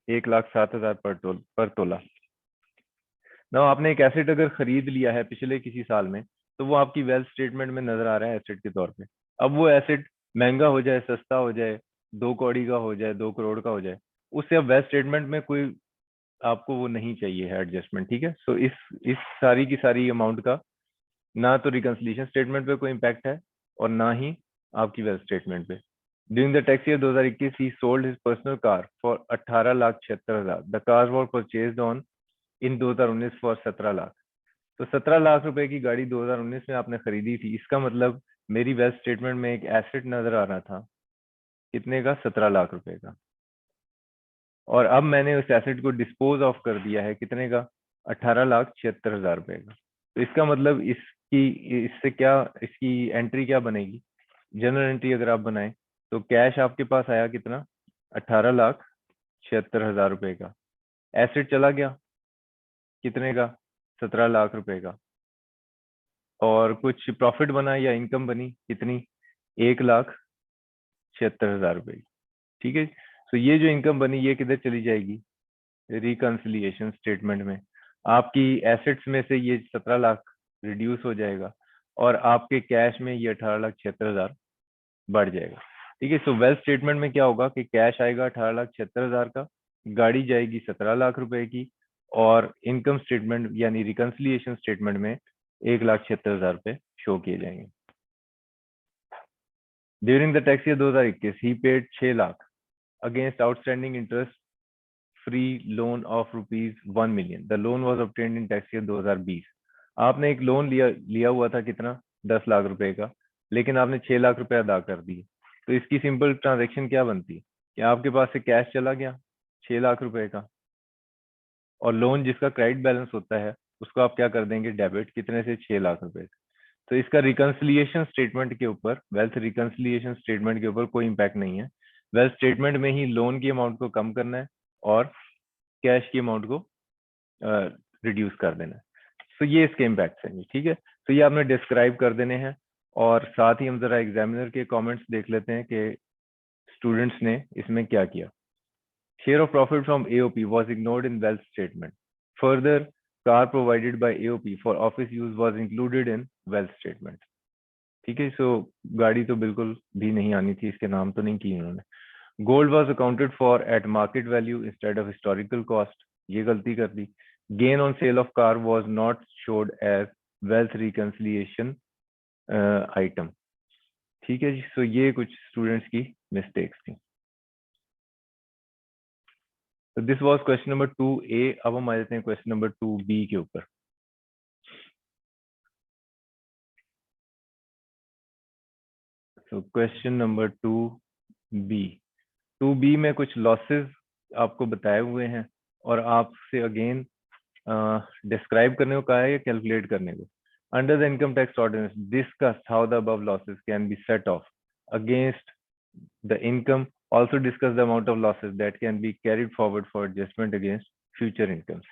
1,07,000 per तोला। ना आपने एक एसेट अगर खरीद लिया है पिछले किसी साल में तो वो आपकी वेल्थ स्टेटमेंट में नजर आ रहा है एसेट के तौर पे। अब वो एसेट महंगा हो जाए, सस्ता हो जाए, 2 कौड़ी का हो जाए, 2 करोड़ का हो जाए, उससे अब वेल्थ स्टेटमेंट में कोई आपको वो नहीं चाहिए है एडजस्टमेंट। ठीक है, सो इस सारी की सारी अमाउंट का ना तो रिकंसिलिएशन स्टेटमेंट पे कोई इम्पैक्ट है और ना ही आपकी वेल्थ स्टेटमेंट पे। During the tax year 2021 he sold his personal car for 18,76,000। The car was purchased on in 2019 for 17 lakh. तो 17 लाख रुपए की गाड़ी 2019 में आपने खरीदी थी, इसका मतलब मेरी वेल्थ स्टेटमेंट में एक एसेट नजर आ रहा था कितने का, 17 लाख रुपए का, और अब मैंने उस एसेट को डिस्पोज ऑफ कर दिया है कितने का, 18,76,000 रुपए का। तो इसका मतलब इसकी इससे क्या, इसकी एंट्री क्या बनेगी, जनरल एंट्री अगर आप बनाए तो कैश आपके पास आया कितना, 18,76,000 रुपए का। एसेट चला गया कितने का, 17 लाख रुपए का, और कुछ प्रॉफिट बना या इनकम बनी कितनी, 1,76,000 रुपए की। ठीक है, तो ये जो इनकम बनी ये किधर चली जाएगी, रिकंसिलिएशन स्टेटमेंट में। आपकी एसेट्स में से ये 17 लाख रिड्यूस हो जाएगा और आपके कैश में ये 18,76,000 बढ़ जाएगा। ठीक है, सो वेल्थ स्टेटमेंट में क्या होगा कि कैश आएगा 18,76,000 का, गाड़ी जाएगी 17 लाख रुपए की, और इनकम स्टेटमेंट यानी रिकंसिलिएशन स्टेटमेंट में 1,76,000 रुपए शो किए जाएंगे। During the tax year 2021 he paid 6 lakh against outstanding interest free loan of rupees 1 million. The loan was obtained in tax year 2020। आपने एक लोन लिया हुआ था कितना, 10 लाख रुपए का, लेकिन आपने 6 लाख रुपए अदा कर दिए। तो इसकी सिंपल ट्रांजेक्शन क्या बनती है कि आपके पास से कैश चला गया 6 लाख रुपए का, और लोन जिसका क्रेडिट बैलेंस होता है उसको आप क्या कर देंगे, डेबिट, कितने से, 6 लाख रुपए से। तो इसका रिकंसिलिएशन स्टेटमेंट के ऊपर, वेल्थ रिकंसिलिएशन स्टेटमेंट के ऊपर कोई इम्पैक्ट नहीं है। वेल्थ स्टेटमेंट में ही लोन की अमाउंट को कम करना है और कैश की अमाउंट को रिड्यूस कर देना है। तो ये इसके इम्पैक्ट हैं। ठीक है, तो ये आपने डिस्क्राइब कर देने हैं, और साथ ही हम जरा एग्जामिनर के कमेंट्स देख लेते हैं कि स्टूडेंट्स ने इसमें क्या किया। Share of profit from AOP was ignored in wealth statement. Further, car provided by AOP for office use was included in wealth statement. ठीक है, सो गाड़ी तो बिल्कुल भी नहीं आनी थी, इसके नाम तो नहीं की उन्होंने। Gold was accounted for at market value instead of historical cost, ये गलती कर दी। Gain on sale of car was not showed as wealth reconciliation item. ठीक है जी, सो ये कुछ स्टूडेंट्स की मिस्टेक्स थी। तो this was question number 2A। अब हम आ जाते हैं क्वेश्चन नंबर 2B के ऊपर। So question number 2B। 2B में कुछ लॉसेस आपको बताए हुए हैं और आपसे अगेन डिस्क्राइब करने को कहा है या कैलकुलेट करने को। Under the income tax ordinance discuss how the above losses can be set off against the income, also discuss the amount of losses that can be carried forward for adjustment against future incomes।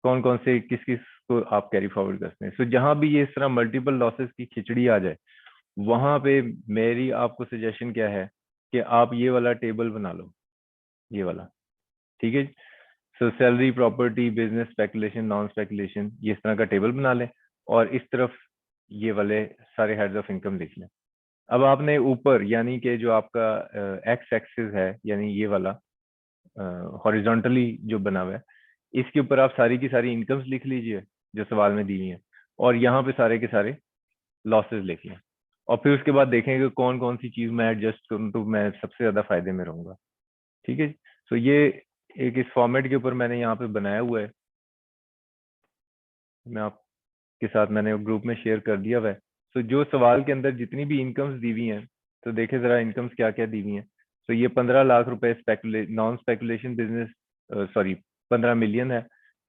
कौन कौन से किस किस को आप carry forward करते हैं। सो जहां भी ये इस तरह मल्टीपल लॉसेस की खिचड़ी आ जाए, वहां पे मेरी आपको सजेशन क्या है कि आप ये वाला टेबल बना लो, ये वाला। ठीक है, सो salary, property, business, speculation, non speculation, ये इस तरह का टेबल बना लें और इस तरफ ये वाले सारे हेड्स ऑफ इनकम लिख लें। अब आपने ऊपर यानी कि जो आपका एक्स एक्सिस है, यानी ये वाला हॉरिजॉन्टली जो बना हुआ है, इसके ऊपर आप सारी की सारी इनकम्स लिख लीजिए जो सवाल में दी हुई है, और यहाँ पे सारे के सारे लॉसेस लिख लें। और फिर उसके बाद देखेंगे कौन कौन सी चीज मैं एडजस्ट करूँ तो मैं सबसे ज्यादा फायदे में रहूंगा। ठीक है, तो ये एक इस फॉर्मेट के ऊपर मैंने यहाँ पे बनाया हुआ है, मैं आपके साथ मैंने ग्रुप में शेयर कर दिया हुआ है। तो जो सवाल के अंदर जितनी भी इनकम्स दी हुई हैं, तो देखे जरा इनकम्स क्या क्या दी हुई हैं। तो ये 15 लाख रुपए non speculation business, sorry 15 million है।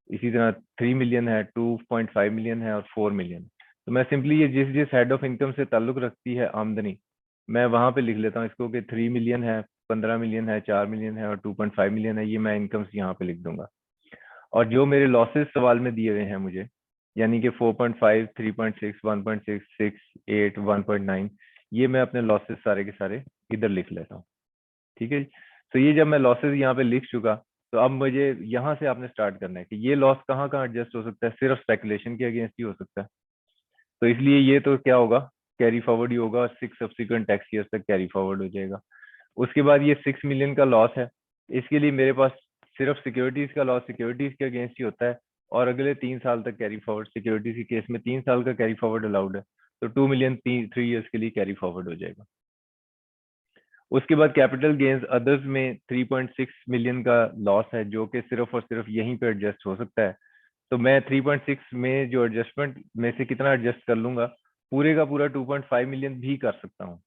इसी तरह 3 मिलियन है, 2.5 मिलियन है और 4 मिलियन। तो मैं सिंपली ये जिस जिस हेड ऑफ इनकम से ताल्लुक रखती है आमदनी, मैं वहां पे लिख लेता हूँ इसको कि 3 मिलियन है, 15 मिलियन है, 4 मिलियन है और 2.5 मिलियन है। ये मैं इनकम्स यहाँ पे लिख दूंगा। और जो मेरे लॉसेस सवाल में दिए हुए हैं मुझे, यानी कि 4.5, 3.6, 1.6, 8, 1.9, ये मैं अपने लॉसेस सारे के सारे इधर लिख लेता हूँ। ठीक है, तो ये जब मैं लॉसेस यहाँ पे लिख चुका, तो अब मुझे यहाँ से आपने स्टार्ट करना है कि ये लॉस कहाँ कहाँ एडजस्ट हो सकता है। सिर्फ स्पेकुलेशन के अगेंस्ट ही हो सकता है, तो इसलिए ये तो क्या होगा, कैरी फॉरवर्ड ही होगा और 6 सब्सिक्वेंट टैक्स ईयर्स तक कैरी फॉरवर्ड हो जाएगा। उसके बाद ये 6 मिलियन का लॉस है, इसके लिए मेरे पास सिर्फ सिक्योरिटीज का लॉस सिक्योरिटीज के अगेंस्ट ही होता है, और अगले 3 साल तक कैरी फॉरवर्ड, सिक्योरिटीज के केस में 3 साल का कैरी फॉरवर्ड अलाउड है, तो 2 मिलियन 3 ईयर्स के लिए कैरी फॉरवर्ड हो जाएगा। उसके बाद कैपिटल गेन्स अदर्स में 3.6 मिलियन का लॉस है, जो कि सिर्फ और सिर्फ यहीं पे एडजस्ट हो सकता है। तो मैं 3.6 में जो एडजस्टमेंट में से कितना एडजस्ट कर लूंगा, पूरे का पूरा 2.5 मिलियन भी कर सकता हूँ।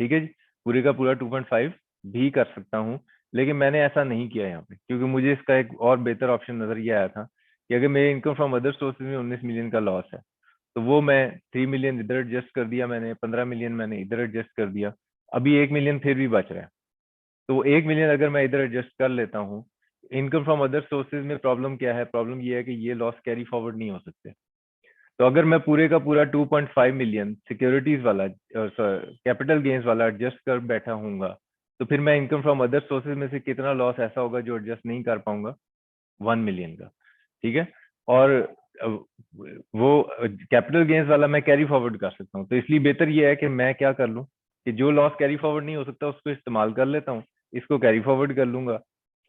ठीक है जी, पूरे का पूरा 2.5 भी कर सकता हूँ, लेकिन मैंने ऐसा नहीं किया यहाँ पे, क्योंकि मुझे इसका एक और बेहतर ऑप्शन नजर ये आया था कि अगर मेरे इनकम फ्रॉम अदर सोर्सेज में 19 मिलियन का लॉस है, तो वो मैं 3 मिलियन इधर एडजस्ट कर दिया मैंने, 15 मिलियन मैंने इधर एडजस्ट कर दिया, अभी 1 मिलियन फिर भी बच रहा है। तो वो 1 मिलियन अगर मैं इधर एडजस्ट कर लेता हूँ, इनकम फ्रॉम अदर सोर्सेज में प्रॉब्लम क्या है, प्रॉब्लम ये है कि ये लॉस कैरी फॉरवर्ड नहीं हो सकते। तो अगर मैं पूरे का पूरा 2.5 मिलियन सिक्योरिटीज वाला कैपिटल गेन्स वाला एडजस्ट कर बैठा हूँगा, तो फिर मैं इनकम फ्रॉम अदर सोर्सेज में से कितना लॉस ऐसा होगा जो एडजस्ट नहीं कर पाऊंगा, 1 मिलियन का। ठीक है, और वो कैपिटल गेन्स वाला मैं कैरी फॉरवर्ड कर सकता हूँ, तो इसलिए बेहतर ये है कि मैं क्या कर लूँ कि जो लॉस कैरी फॉरवर्ड नहीं हो सकता उसको इस्तेमाल कर लेता हूँ, इसको कैरी फॉरवर्ड कर लूंगा,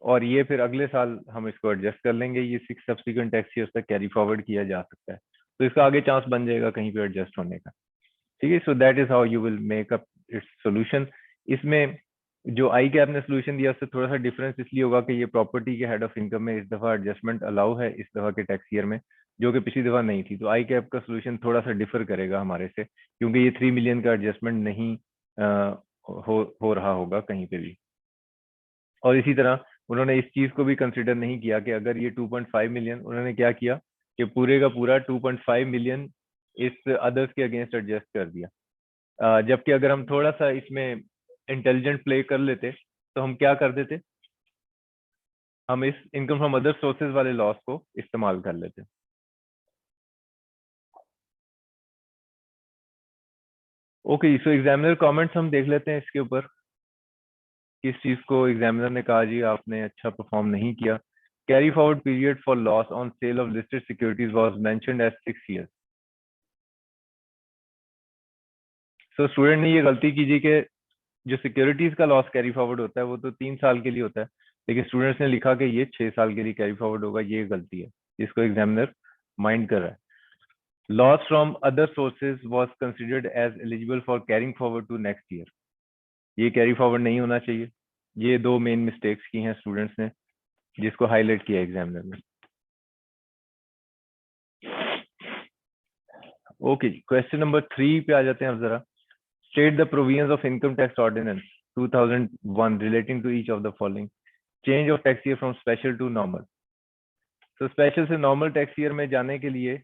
और ये फिर अगले साल हम इसको एडजस्ट कर लेंगे। ये 6 सब्सिक्वेंट टैक्स ईयर्स तक कैरी फॉरवर्ड किया जा सकता है, तो इसका आगे चांस बन जाएगा कहीं पे एडजस्ट होने का। ठीक है, so that is how you will make up its solution. इसमें जो आई कैप ने सोल्यूशन दिया उससे थोड़ा सा डिफरेंस इसलिए होगा कि ये प्रॉपर्टी के हेड ऑफ इनकम में इस दफा एडजस्टमेंट अलाउ है इस दफा के टैक्स ईयर में, जो कि पिछली दफा नहीं थी। तो आई कैप का सोल्यूशन थोड़ा सा डिफर करेगा हमारे से, क्योंकि ये 3 मिलियन का एडजस्टमेंट नहीं हो रहा होगा कहीं पे भी। और इसी तरह उन्होंने इस चीज को भी कंसिडर नहीं किया कि अगर ये 2.5 मिलियन, उन्होंने क्या किया कि पूरे का पूरा 2.5 मिलियन इस अदर्स के अगेंस्ट एडजस्ट कर दिया। जबकि अगर हम थोड़ा सा इसमें इंटेलिजेंट प्ले कर लेते, तो हम क्या कर देते, हम इस इनकम फ्रॉम अदर सोर्सेज वाले लॉस को इस्तेमाल कर लेते। ओके, सो एग्जामिनर कमेंट्स हम देख लेते हैं इसके ऊपर, किस चीज को एग्जामिनर ने कहा जी आपने अच्छा परफॉर्म नहीं किया। Carry forward period for loss on sale of listed securities was mentioned as 6 years। तो स्टूडेंट ने ये गलती कीजिए कि जो सिक्योरिटीज का लॉस कैरी फॉरवर्ड होता है वो तो 3 साल के लिए होता है, लेकिन स्टूडेंट्स ने लिखा कि ये 6 साल के लिए कैरी फॉरवर्ड होगा, ये गलती है, इसको एग्जामिनर माइंड कर रहा है। Loss from other sources was considered as eligible for carrying forward to next year, ये कैरी फॉरवर्ड नहीं होना चाहिए। ये दो मेन मिस्टेक्स की हैं स्टूडेंट्स ने, जिसको हाईलाइट किया एग्जामिनर ने। ओके जी, क्वेश्चन नंबर 3 पे आ जाते हैं अब जरा। State the provisions of income tax ordinance 2001 relating to each of the following. Change of tax year from special to normal. तो स्पेशल से नॉर्मल टैक्स ईयर में जाने के लिए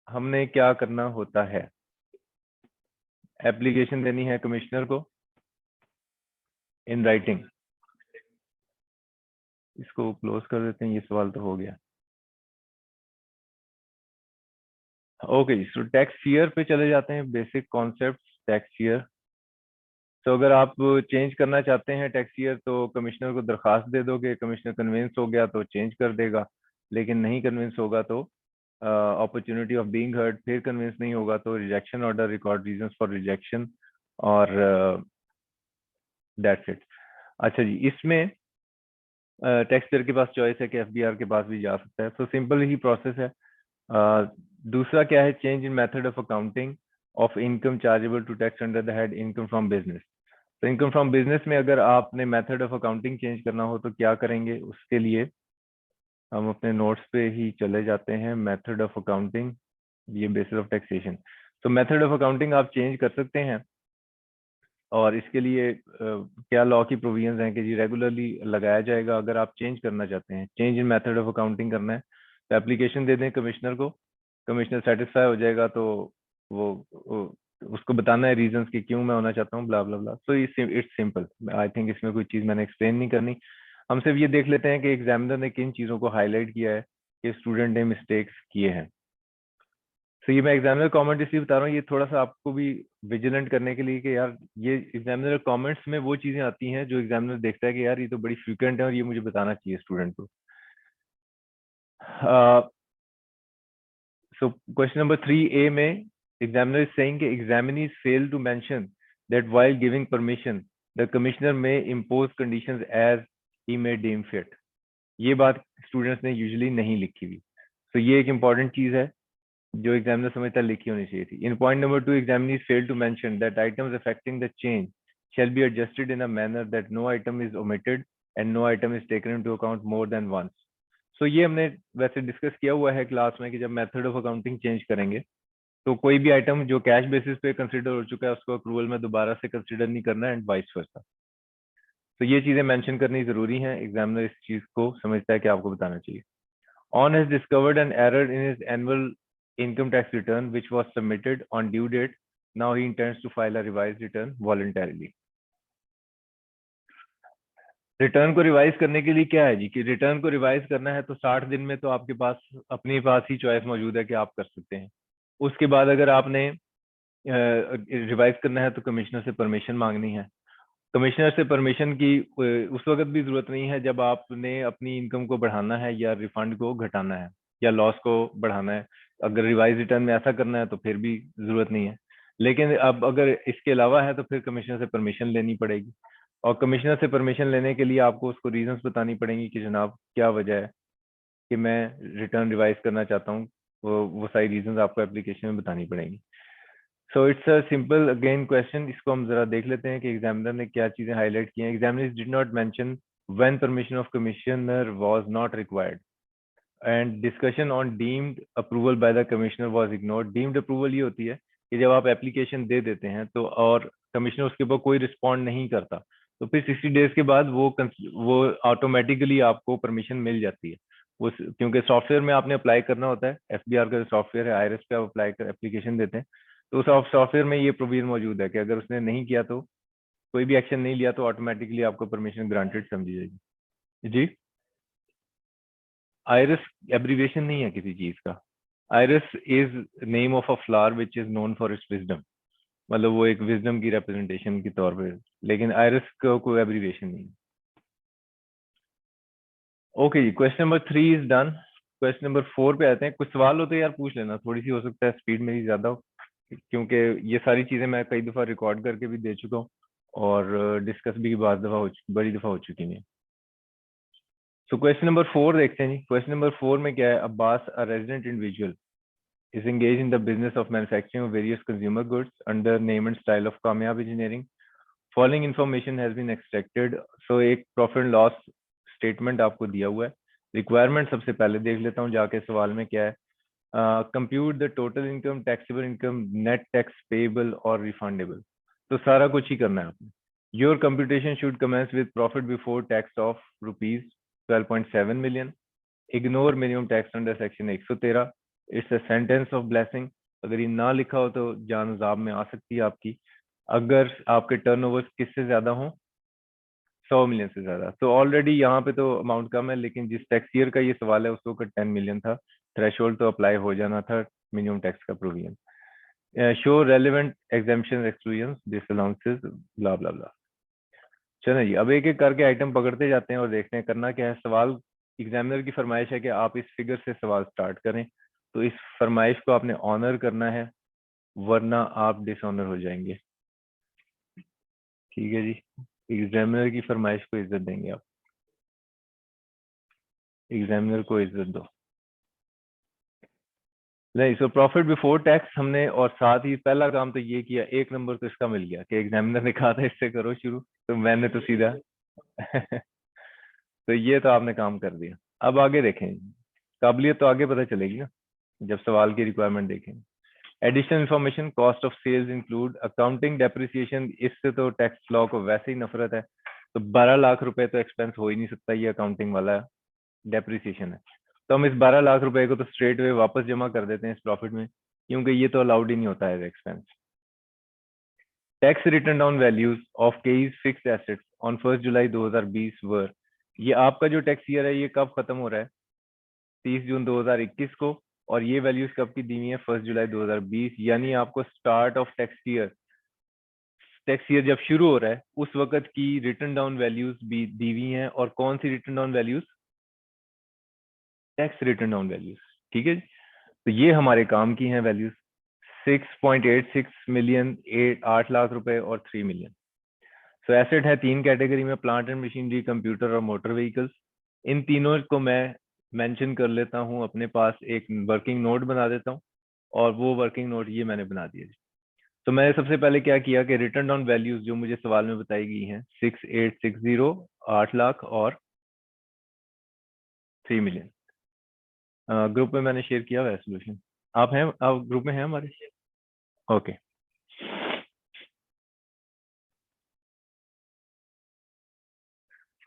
हमने क्या करना होता है? एप्लीकेशन देनी है कमिश्नर को इन राइटिंग। इसको क्लोज कर देते हैं, ये सवाल तो हो गया। ओके जी, सो टैक्स ईयर पे चले जाते हैं। Basic concept tax year. तो अगर आप चेंज करना चाहते हैं टैक्स ईयर तो कमिश्नर को दरखास्त दे दोगे, कमिश्नर कन्विंस हो गया तो चेंज कर देगा, लेकिन नहीं कन्विंस होगा तो अपॉर्चुनिटी ऑफ बीइंग हर्ड, फिर कन्विंस नहीं होगा तो rejection order, record reasons for rejection, और दैट्स इट। अच्छा जी, इसमें टैक्स पेयर के पास चॉइस है कि एफबीआर के पास भी जा सकता है, तो सिंपल ही प्रोसेस है। दूसरा क्या है? Change in method of accounting of income chargeable to tax under the head income from business. तो इनकम फ्रॉम बिजनेस में अगर आपने मेथड ऑफ अकाउंटिंग चेंज करना हो तो क्या करेंगे? उसके लिए हम अपने नोट्स पे ही चले जाते हैं। मेथड ऑफ अकाउंटिंग, ये बेसिस ऑफ टैक्सेशन। तो मेथड ऑफ अकाउंटिंग आप चेंज कर सकते हैं, और इसके लिए क्या लॉ की प्रोविजंस हैं कि जी रेगुलरली लगाया जाएगा। अगर आप चेंज करना चाहते हैं, change in method of accounting करना है, तो एप्लीकेशन दे दें कमिश्नर को। कमिश्नर सेटिस्फाई हो जाएगा तो वो उसको बताना है रीजंस कि क्यों मैं होना चाहता हूँ, blah blah blah. So it's simple. I think इसमें कोई चीज मैंने एक्सप्लेन नहीं करनी। हम सिर्फ ये देख लेते हैं कि एग्जामिनर ने किन चीजों को हाईलाइट किया है कि स्टूडेंट ने मिस्टेक्स किए हैं। तो ये मैं एग्जामिनर कमेंट इसलिए बता रहा हूँ, ये थोड़ा सा आपको भी विजिलेंट करने के लिए कि यार ये एग्जामिनर कमेंट्स में वो चीजें आती हैं जो एग्जामिनर देखता है कि यार ये तो बड़ी फ्रीक्वेंट है और ये मुझे बताना चाहिए स्टूडेंट को। सो क्वेश्चन नंबर 3A में एग्जामिनर इज सेइंग कि examinees fail to mention that while giving permission the commissioner may impose conditions as he may deem fit। ये बात स्टूडेंट्स ने यूजुअली नहीं लिखी हुई, तो ये एक इंपॉर्टेंट चीज है जो एग्जामिनर समझता लिखी होनी चाहिए थी। इन point number 2 examinees fail to mention that items affecting the change shall be adjusted in a manner that no item is omitted and no item is taken into account more than once। सो ये हमने वैसे discuss किया हुआ है class में कि जब method of accounting change करेंगे तो कोई भी आइटम जो कैश बेसिस पे कंसीडर हो चुका है उसको अप्रूवल में दोबारा से कंसीडर नहीं करना है, एंड वाइस वर्सा। तो ये चीजें मेंशन करनी जरूरी हैं, एग्जामिनर इस चीज को समझता है कि आपको बताना चाहिए। On has discovered an error in his annual income tax return which was submitted on due date, now he intends to file a revised return voluntarily. Return को रिवाइज करने के लिए क्या है जी कि रिटर्न को रिवाइज करना है तो 60 दिन में तो आपके पास अपने पास ही चॉइस मौजूद है कि आप कर सकते हैं। उसके बाद अगर आपने रिवाइज करना है तो कमिश्नर से परमिशन मांगनी है। कमिश्नर से परमिशन की उस वक्त भी जरूरत नहीं है जब आपने अपनी इनकम को बढ़ाना है या रिफंड को घटाना है या लॉस को बढ़ाना है। अगर रिवाइज रिटर्न में ऐसा करना है तो फिर भी जरूरत नहीं है, लेकिन अब अगर इसके अलावा है तो फिर कमिश्नर से परमिशन लेनी पड़ेगी। और कमिश्नर से परमिशन लेने के लिए आपको उसको रीजंस बतानी पड़ेंगी कि जनाब क्या वजह है कि मैं रिटर्न रिवाइज करना चाहता हूँ। वो सारी रीजंस आपको एप्लीकेशन में बतानी पड़ेंगी। So it's a simple again question, इसको हम जरा देख लेते हैं कि एग्जामिनर ने क्या चीजें हाईलाइट की हैं। Examiner did not mention when permission of commissioner was not required and discussion on deemed approval by the commissioner was ignored. Deemed approval ये होती है कि जब आप एप्लीकेशन दे देते हैं तो और कमिश्नर उसके ऊपर कोई रिस्पॉन्ड नहीं करता तो फिर 60 डेज के बाद वो ऑटोमेटिकली आपको परमिशन मिल जाती है। उस क्योंकि सॉफ्टवेयर में आपने अप्लाई करना होता है, एफबीआर का जो सॉफ्टवेयर है आईआरएस पे आप अप्लाई कर एप्लीकेशन देते हैं तो उस सॉफ्टवेयर में ये प्रोविजन मौजूद है कि अगर उसने नहीं किया तो कोई भी एक्शन नहीं लिया तो ऑटोमेटिकली आपको परमिशन ग्रांटेड समझी जाएगी। जी, आयरस एब्रीविएशन नहीं है किसी चीज का। Iris is name of a flower which is known for its wisdom, मतलब वो एक विजडम की रिप्रेजेंटेशन के तौर पे, लेकिन आयरस का कोई एब्रीविएशन नहीं। ओके जी, question number 3 is done. Question number 4 पे आते हैं। कुछ सवाल हो तो यार पूछ लेना, थोड़ी सी हो सकता है स्पीड मेरी ज्यादा हो। क्योंकि ये सारी चीजें मैं कई दफा रिकॉर्ड करके भी दे चुका हूँ और डिस्कस भी बहुत दफा बड़ी दफा हो चुकी हैं। सो क्वेश्चन नंबर 4 देखते हैं जी। क्वेश्चन नंबर 4 में क्या है, Abbas a resident individual is engaged in the business of manufacturing of various consumer goods under name and style of Kamyab Engineering. Following information has been extracted. So एक profit and loss statement आपको दिया हुआ है। Requirement सबसे पहले देख लेता हूँ जाके सवाल में क्या है। Compute the total income, taxable income, net tax payable और रिफंडेबल। तो सारा कुछ ही करना है आपने। Your computation should commence with profit before tax of ₹12.7 million। Ignore minimum tax under section 113। It's a sentence of blessing. अगर ये ना लिखा हो तो जान अजाब में आ सकती है आपकी। अगर आपके टर्नओवर किससे ज्यादा हो, 100 मिलियन से ज्यादा, तो ऑलरेडी यहाँ पे तो अमाउंट कम है, लेकिन जिस टैक्स ईयर का ये सवाल है उस वक्त 10 मिलियन था। थ्रेशोल्ड तो अप्लाई हो जाना था मिनिमम टैक्स का provision. Show relevant exemption exclusion disallowances blah blah blah. चलो जी, अब एक एक करके आइटम पकड़ते जाते हैं और देखते हैं करना क्या है। सवाल एग्जामिनर की फरमाइश है कि आप इस फिगर से सवाल स्टार्ट करें, तो इस फरमाइश को आपने ऑनर करना है, वरना आप डिसऑनर हो जाएंगे। ठीक है जी, एग्जामिनर की फरमाइश को इज्जत देंगे आप, एग्जामिनर को इज्जत दो। नहीं, सो प्रॉफिट बिफोर टैक्स हमने, और साथ ही पहला काम तो ये किया, 1 नंबर तो इसका मिल गया कि एग्जामिनर ने कहा था इससे करो शुरू, तो मैंने तो सीधा तो ये तो आपने काम कर दिया। अब आगे देखें, काबिलियत तो आगे पता चलेगी ना जब सवाल की रिक्वायरमेंट देखें। Additional information, cost of sales include accounting depreciation. इससे तो टैक्स लॉ को वैसे ही नफरत है, तो 12 लाख रुपए तो एक्सपेंस हो ही नहीं सकता, ये अकाउंटिंग वाला डेप्रिसिएशन है। तो हम इस 12 लाख रुपए को तो स्ट्रेट वे वापस जमा कर देते हैं इस प्रॉफिट में, क्योंकि ये तो अलाउड ही नहीं होता है expense. Tax return down values of cage fixed assets on 1 July 2020 were. ये आपका जो टैक्स ईयर है ये कब खत्म हो रहा है, 30 जून 2021 को, और ये वैल्यूज कब की दी हुई है, 1 जुलाई 2020। यानी आपको स्टार्ट ऑफ टैक्स ईयर जब शुरू हो रहा है उस वक्त की रिटर्न डाउन वैल्यूज भी दी हुई हैं। और कौन सी return down values, tax return down values. ठीक है, तो ये हमारे काम की हैं वैल्यूज, 6.86 मिलियन, 8 लाख रुपए और 3 मिलियन। सो एसेट है 3 कैटेगरी में, प्लांट एंड मशीनरी, कंप्यूटर और मोटर व्हीकल्स। इन तीनों को मैं मेंशन कर लेता हूँ अपने पास, एक वर्किंग नोट बना देता हूँ, और वो वर्किंग नोट ये मैंने बना दिया। तो मैंने सबसे पहले क्या किया कि रिटर्न डाउन वैल्यूज जो मुझे सवाल में बताई गई हैं, 6860, 8 लाख और 3 मिलियन, ग्रुप में मैंने शेयर किया हुआ है सोल्यूशन। आप ग्रुप में हैं हमारे? ओके।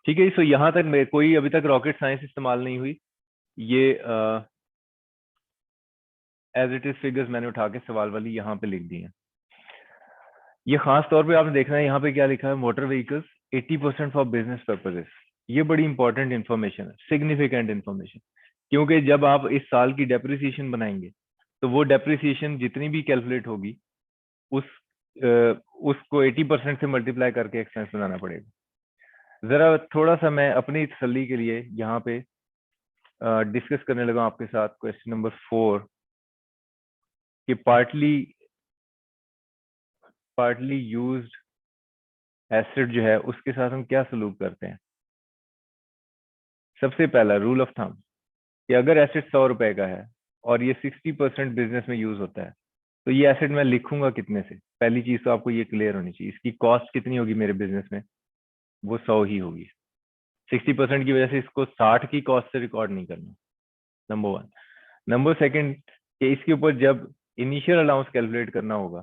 ठीक है, सो यहाँ तक कोई अभी तक रॉकेट साइंस इस्तेमाल नहीं हुई। ये एज इट इज फिगर्स मैंने उठा के सवाल वाली यहाँ पे लिख दी है। ये खास तौर पे आपने देखना है यहाँ पे क्या लिखा है, motor vehicles 80% for business purposes. ये बड़ी इंपॉर्टेंट इन्फॉर्मेशन है, सिग्निफिकेंट इन्फॉर्मेशन, क्योंकि जब आप इस साल की डेप्रिसिएशन बनाएंगे तो वो डेप्रिसिएशन जितनी भी कैलकुलेट होगी उस उसको 80% से मल्टीप्लाई करके एक्सपेंस बनाना पड़ेगा। जरा थोड़ा सा मैं अपनी तसल्ली के लिए यहाँ पे डिस्कस करने लगा आपके साथ क्वेश्चन नंबर 4 कि पार्टली यूज्ड एसिड जो है उसके साथ हम क्या सलूक करते हैं। सबसे पहला रूल ऑफ थंब कि अगर एसिड 100 रुपए का है और ये 60% बिजनेस में यूज होता है, तो ये एसिड मैं लिखूंगा कितने से। पहली चीज तो आपको ये क्लियर होनी चाहिए, इसकी कॉस्ट कितनी होगी मेरे बिजनेस में, वो 100 ही होगी। 60% की वजह से इसको 60 की कॉस्ट से रिकॉर्ड नहीं करना, नंबर 1। नंबर सेकंड कि इसके ऊपर जब इनिशियल अलाउंस कैलकुलेट करना होगा,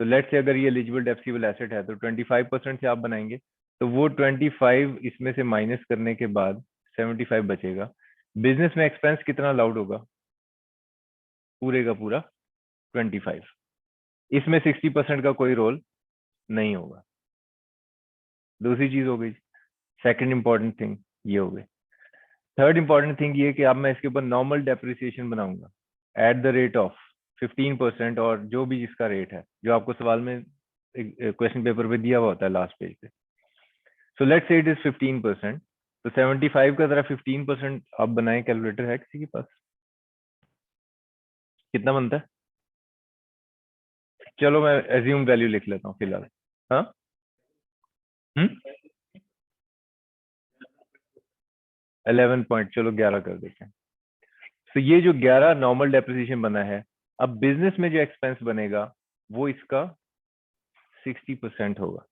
तो लेट से अगर ये एलिजिबल डेप्सिबल एसेट है तो 25% से आप बनाएंगे, तो वो 25 इसमें से माइनस करने के बाद 75 बचेगा। बिजनेस में एक्सपेंस कितना अलाउड होगा, पूरे का पूरा 25। इसमें 60% का कोई रोल नहीं होगा। दूसरी चीज हो गई, सेकंड इंपॉर्टेंट थिंग ये हो गई। थर्ड इंपॉर्टेंट थिंग ये कि अब मैं इसके ऊपर नॉर्मल डेप्रिसिएशन बनाऊंगा एट द रेट ऑफ 15%, और जो भी इसका रेट है जो आपको सवाल में क्वेश्चन पेपर पे दिया हुआ होता है लास्ट पेज पे। So let's say it is 15%, तो 75 का जरा 15% आप बनाए, कैलकुलेटर है किसी के पास, कितना बनता है? चलो मैं एज्यूम वैल्यू लिख लेता हूँ फिलहाल। हाँ। हम्म। 11 पॉइंट, चलो 11 कर देते हैं। तो ये जो 11 नॉर्मल डेप्रिसिएशन बना है, अब बिजनेस में जो एक्सपेंस बनेगा वो इसका 60% होगा।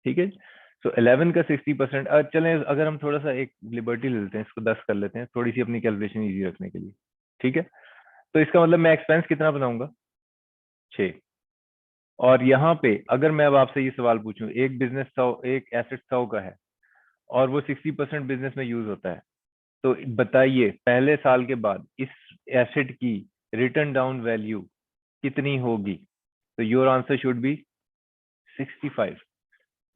ठीक है। सो 11 का 60%। चलें अगर हम थोड़ा सा एक लिबर्टी ले लेते हैं, इसको 10 कर लेते हैं थोड़ी सी अपनी कैलकुलेशन इजी रखने के लिए। ठीक है। तो इसका मतलब मैं एक्सपेंस कितना बनाऊंगा? 6। और यहाँ पे अगर मैं अब आपसे ये सवाल पूछूं, एक बिजनेस 100, एक एसेट 100 का है और वो 60% बिजनेस में यूज होता है, तो बताइए पहले साल के बाद इस एसेट की रिटर्न डाउन वैल्यू कितनी होगी? तो your answer should be 65।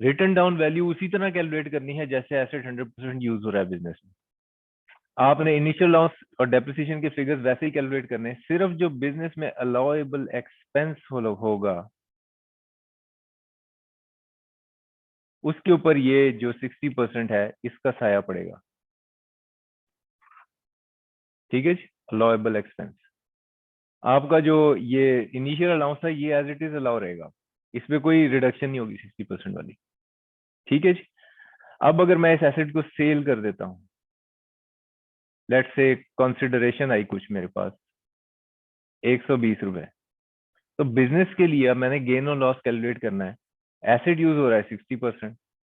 Return down value उसी तरह कैलकुलेट करनी है जैसे एसेट 100% यूज हो रहा है बिजनेस में। आपने इनिशियल लॉस और डेप्रिसिएशन के फिगर्स वैसे ही कैलकुलेट करने हैं, सिर्फ जो बिजनेस में अलाउएबल एक्सपेंस होगा उसके ऊपर ये जो 60% है इसका साया पड़ेगा। ठीक है जी। अलाउएबल एक्सपेंस, आपका जो ये इनिशियल अलाउंस था ये एज इट इज अलाउ रहेगा, इसमें कोई रिडक्शन नहीं होगी 60% वाली। ठीक है जी। अब अगर मैं इस एसेट को सेल कर देता हूँ, लेट्स से कंसिडरेशन आई कुछ मेरे पास 120 रुपए, तो बिजनेस के लिए अब मैंने गेन और लॉस कैलकुलेट करना है। एसेट यूज हो रहा है 60%,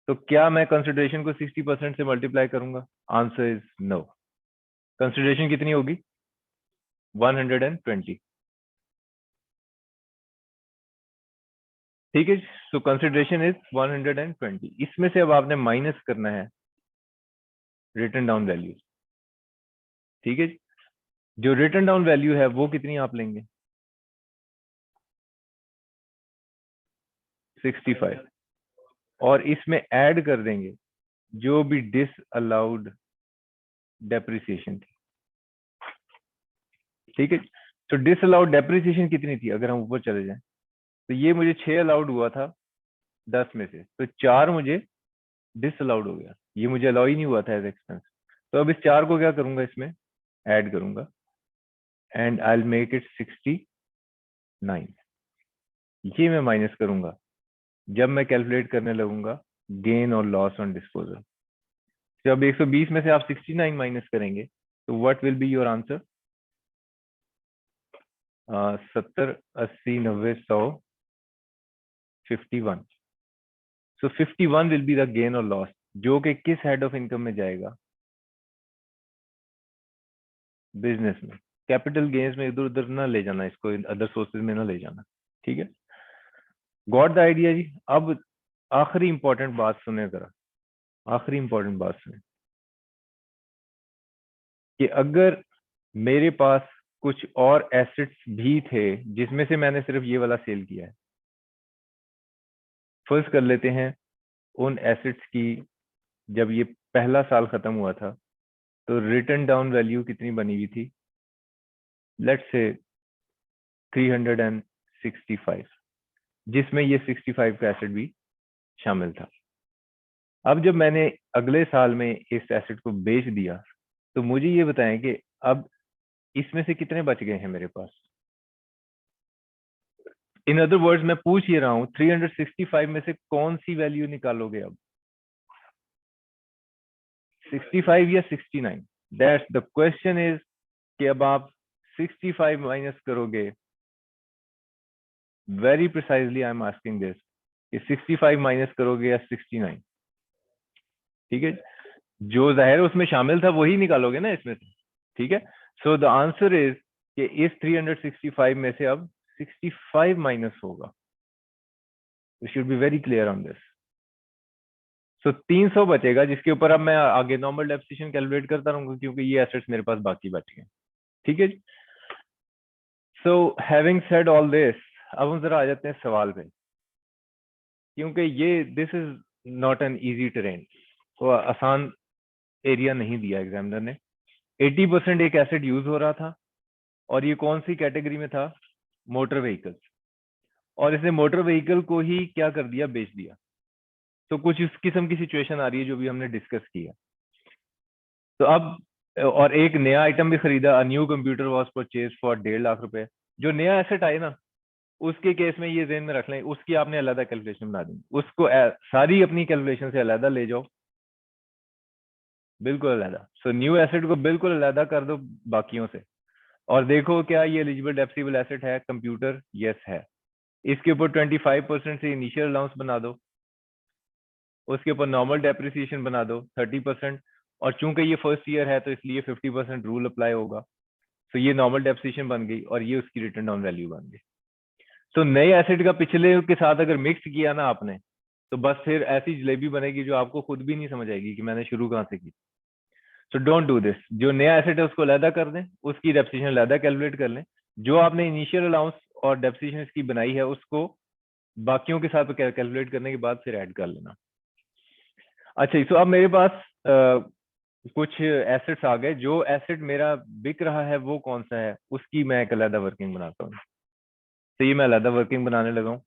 तो क्या मैं कंसिडरेशन को 60% से मल्टीप्लाई करूंगा? Answer is no. कंसिडरेशन कितनी होगी? 120। ठीक है। सो कंसिडरेशन इज 120। इसमें से अब आपने माइनस करना है रिटर्न डाउन वैल्यू। ठीक है। जो रिटर्न डाउन वैल्यू है वो कितनी आप लेंगे? 65। और इसमें ऐड कर देंगे जो भी डिस अलाउड डेप्रिसिएशन थी। ठीक है। तो डिस अलाउड डेप्रिसिएशन कितनी थी अगर हम ऊपर चले जाएं, तो ये मुझे 6 अलाउड हुआ था 10 में से, तो 4 मुझे डिस अलाउड हो गया, ये मुझे अलाउ ही नहीं हुआ था एज एक्सपेंस। तो अब इस 4 को क्या करूंगा, इसमें ऐड करूंगा and I will make it 69। ये मैं माइनस करूंगा जब मैं कैलकुलेट करने लगूंगा गेन और लॉस ऑन डिस्पोजल। जब 120 में से आप 69 माइनस करेंगे तो what will be your answer? 70, 80, 90, 100, 51। So 51 will be the gain और लॉस, जो कि किस हेड ऑफ इनकम में जाएगा? बिजनेस में। कैपिटल गेन्स में इधर उधर ना ले जाना, इसको अदर सोर्सेज में ना ले जाना। ठीक है। गॉट द आइडिया जी। अब आखिरी इंपॉर्टेंट बात सुने जरा, आखिरी इंपॉर्टेंट बात सुने कि अगर मेरे पास कुछ और एसेट्स भी थे जिसमें से मैंने सिर्फ ये वाला सेल किया है, फर्स्ट कर लेते हैं उन एसेट्स की, जब ये पहला साल खत्म हुआ था तो रिटर्न डाउन वैल्यू कितनी बनी हुई थी? लेट्स से 365, जिसमें ये 65 का एसेट भी शामिल था। अब जब मैंने अगले साल में इस एसेट को बेच दिया, तो मुझे ये बताएं कि अब इसमें से कितने बच गए हैं मेरे पास? इन अदर वर्ड्स मैं पूछ ये रहा हूं 365 में से कौन सी वैल्यू निकालोगे अब? 65 या 69? दैट्स द क्वेश्चन इज कि अब आप 65 माइनस करोगे, very precisely I am asking this, कि 65 माइनस करोगे या 69? ठीक है। जो जाहिर है उसमें शामिल था वही निकालोगे ना इसमें से। ठीक है। सो द आंसर इज कि इस 365 में से अब 65 माइनस होगा। You should be very clear on this. So 300 बचेगा, जिसके ऊपर अब मैं आगे नॉर्मल डेप्रिसिएशन कैलकुलेट करता रहूंगा क्योंकि ये एसेट्स मेरे पास बाकी बच गए। ठीक है। So having said all this, अब हम जरा आ जाते हैं सवाल पे, क्योंकि ये this is not an easy terrain, तो आसान एरिया नहीं दिया एग्जामिनर ने। 80% एक एसेट यूज हो रहा था और ये कौन सी कैटेगरी में था? Motor vehicles. और इसने मोटर व्हीकल को ही क्या कर दिया? बेच दिया। तो कुछ इस किस्म की सिचुएशन आ रही है जो भी हमने डिस्कस किया। तो अब और एक नया आइटम भी खरीदा, a new computer was purchase for 1.5 lakh रुपए। जो नया एसेट आए ना उसके केस में ये ज़हन में रख लें, उसकी आपने अलग कैलकुलेशन बना दी, उसको सारी अपनी कैलकुलेशन से अलग ले जाओ, बिल्कुल अलग। सो न्यू एसेट को बिल्कुल अलग कर दो बाकियों से, और देखो क्या ये एलिजिबल डेप्सिबल एसेट है। कंप्यूटर यस है। इसके ऊपर 25% से इनिशियल अलाउंस बना दो, उसके ऊपर नॉर्मल डेप्रिसिएशन बना दो 30%, और चूंकि ये फर्स्ट ईयर है तो इसलिए 50% रूल अप्लाई होगा। तो ये नॉर्मल डेप्रिसिएशन बन गई और ये उसकी रिटर्न डाउन वैल्यू बन गई। तो नए एसेट का पिछले के साथ अगर मिक्स किया ना आपने, तो बस फिर ऐसी जलेबी बनेगी जो आपको खुद भी नहीं समझ आएगी कि मैंने शुरू कहाँ से की। So don't do this. जो नया एसेट है उसको अलहदा कर दें, उसकी डेप्रिसिएशन अलहदा कैलकुलेट कर लें, जो आपने इनिशियल अलाउंस और डेप्रिसिएशन इसकी बनाई है उसको बाकियों के साथ कैलकुलेट करने के बाद फिर ऐड कर लेना। अच्छा, तो अब मेरे पास कुछ एसेट्स आ गए। जो एसेट मेरा बिक रहा है वो कौन सा है, उसकी मैं एक अलहदा वर्किंग बनाता हूँ। तो ये मैं अलहदा वर्किंग बनाने लगा हूँ।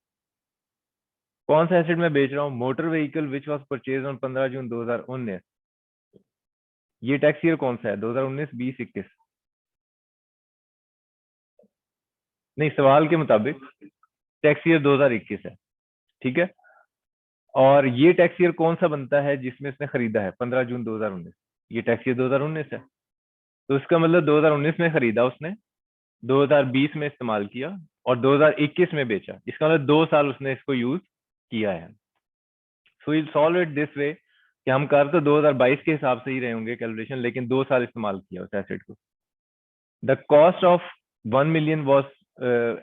कौन सा एसेट मैं बेच रहा हूँ? Motor vehicle which was purchase on 15 जून 2019। ये टैक्स ईयर कौन सा है? 2019, 20, 21? नहीं, सवाल के मुताबिक टैक्स ईयर 2021 है, ठीक है। और ये टैक्स ईयर कौन सा बनता है जिसमें इसने खरीदा है? 15 जून 2019। ये टैक्स ईयर 2019 है, तो इसका मतलब 2019 में खरीदा उसने, 2020 में इस्तेमाल किया और 2021 में बेचा। इसका मतलब 2 साल उसने इसको यूज किया है। So will solve it this way कि हम कर तो 2022 के हिसाब से ही रहे होंगे कैलकुलेशन, लेकिन 2 साल इस्तेमाल किया उस एसेट को। The cost of 1 million was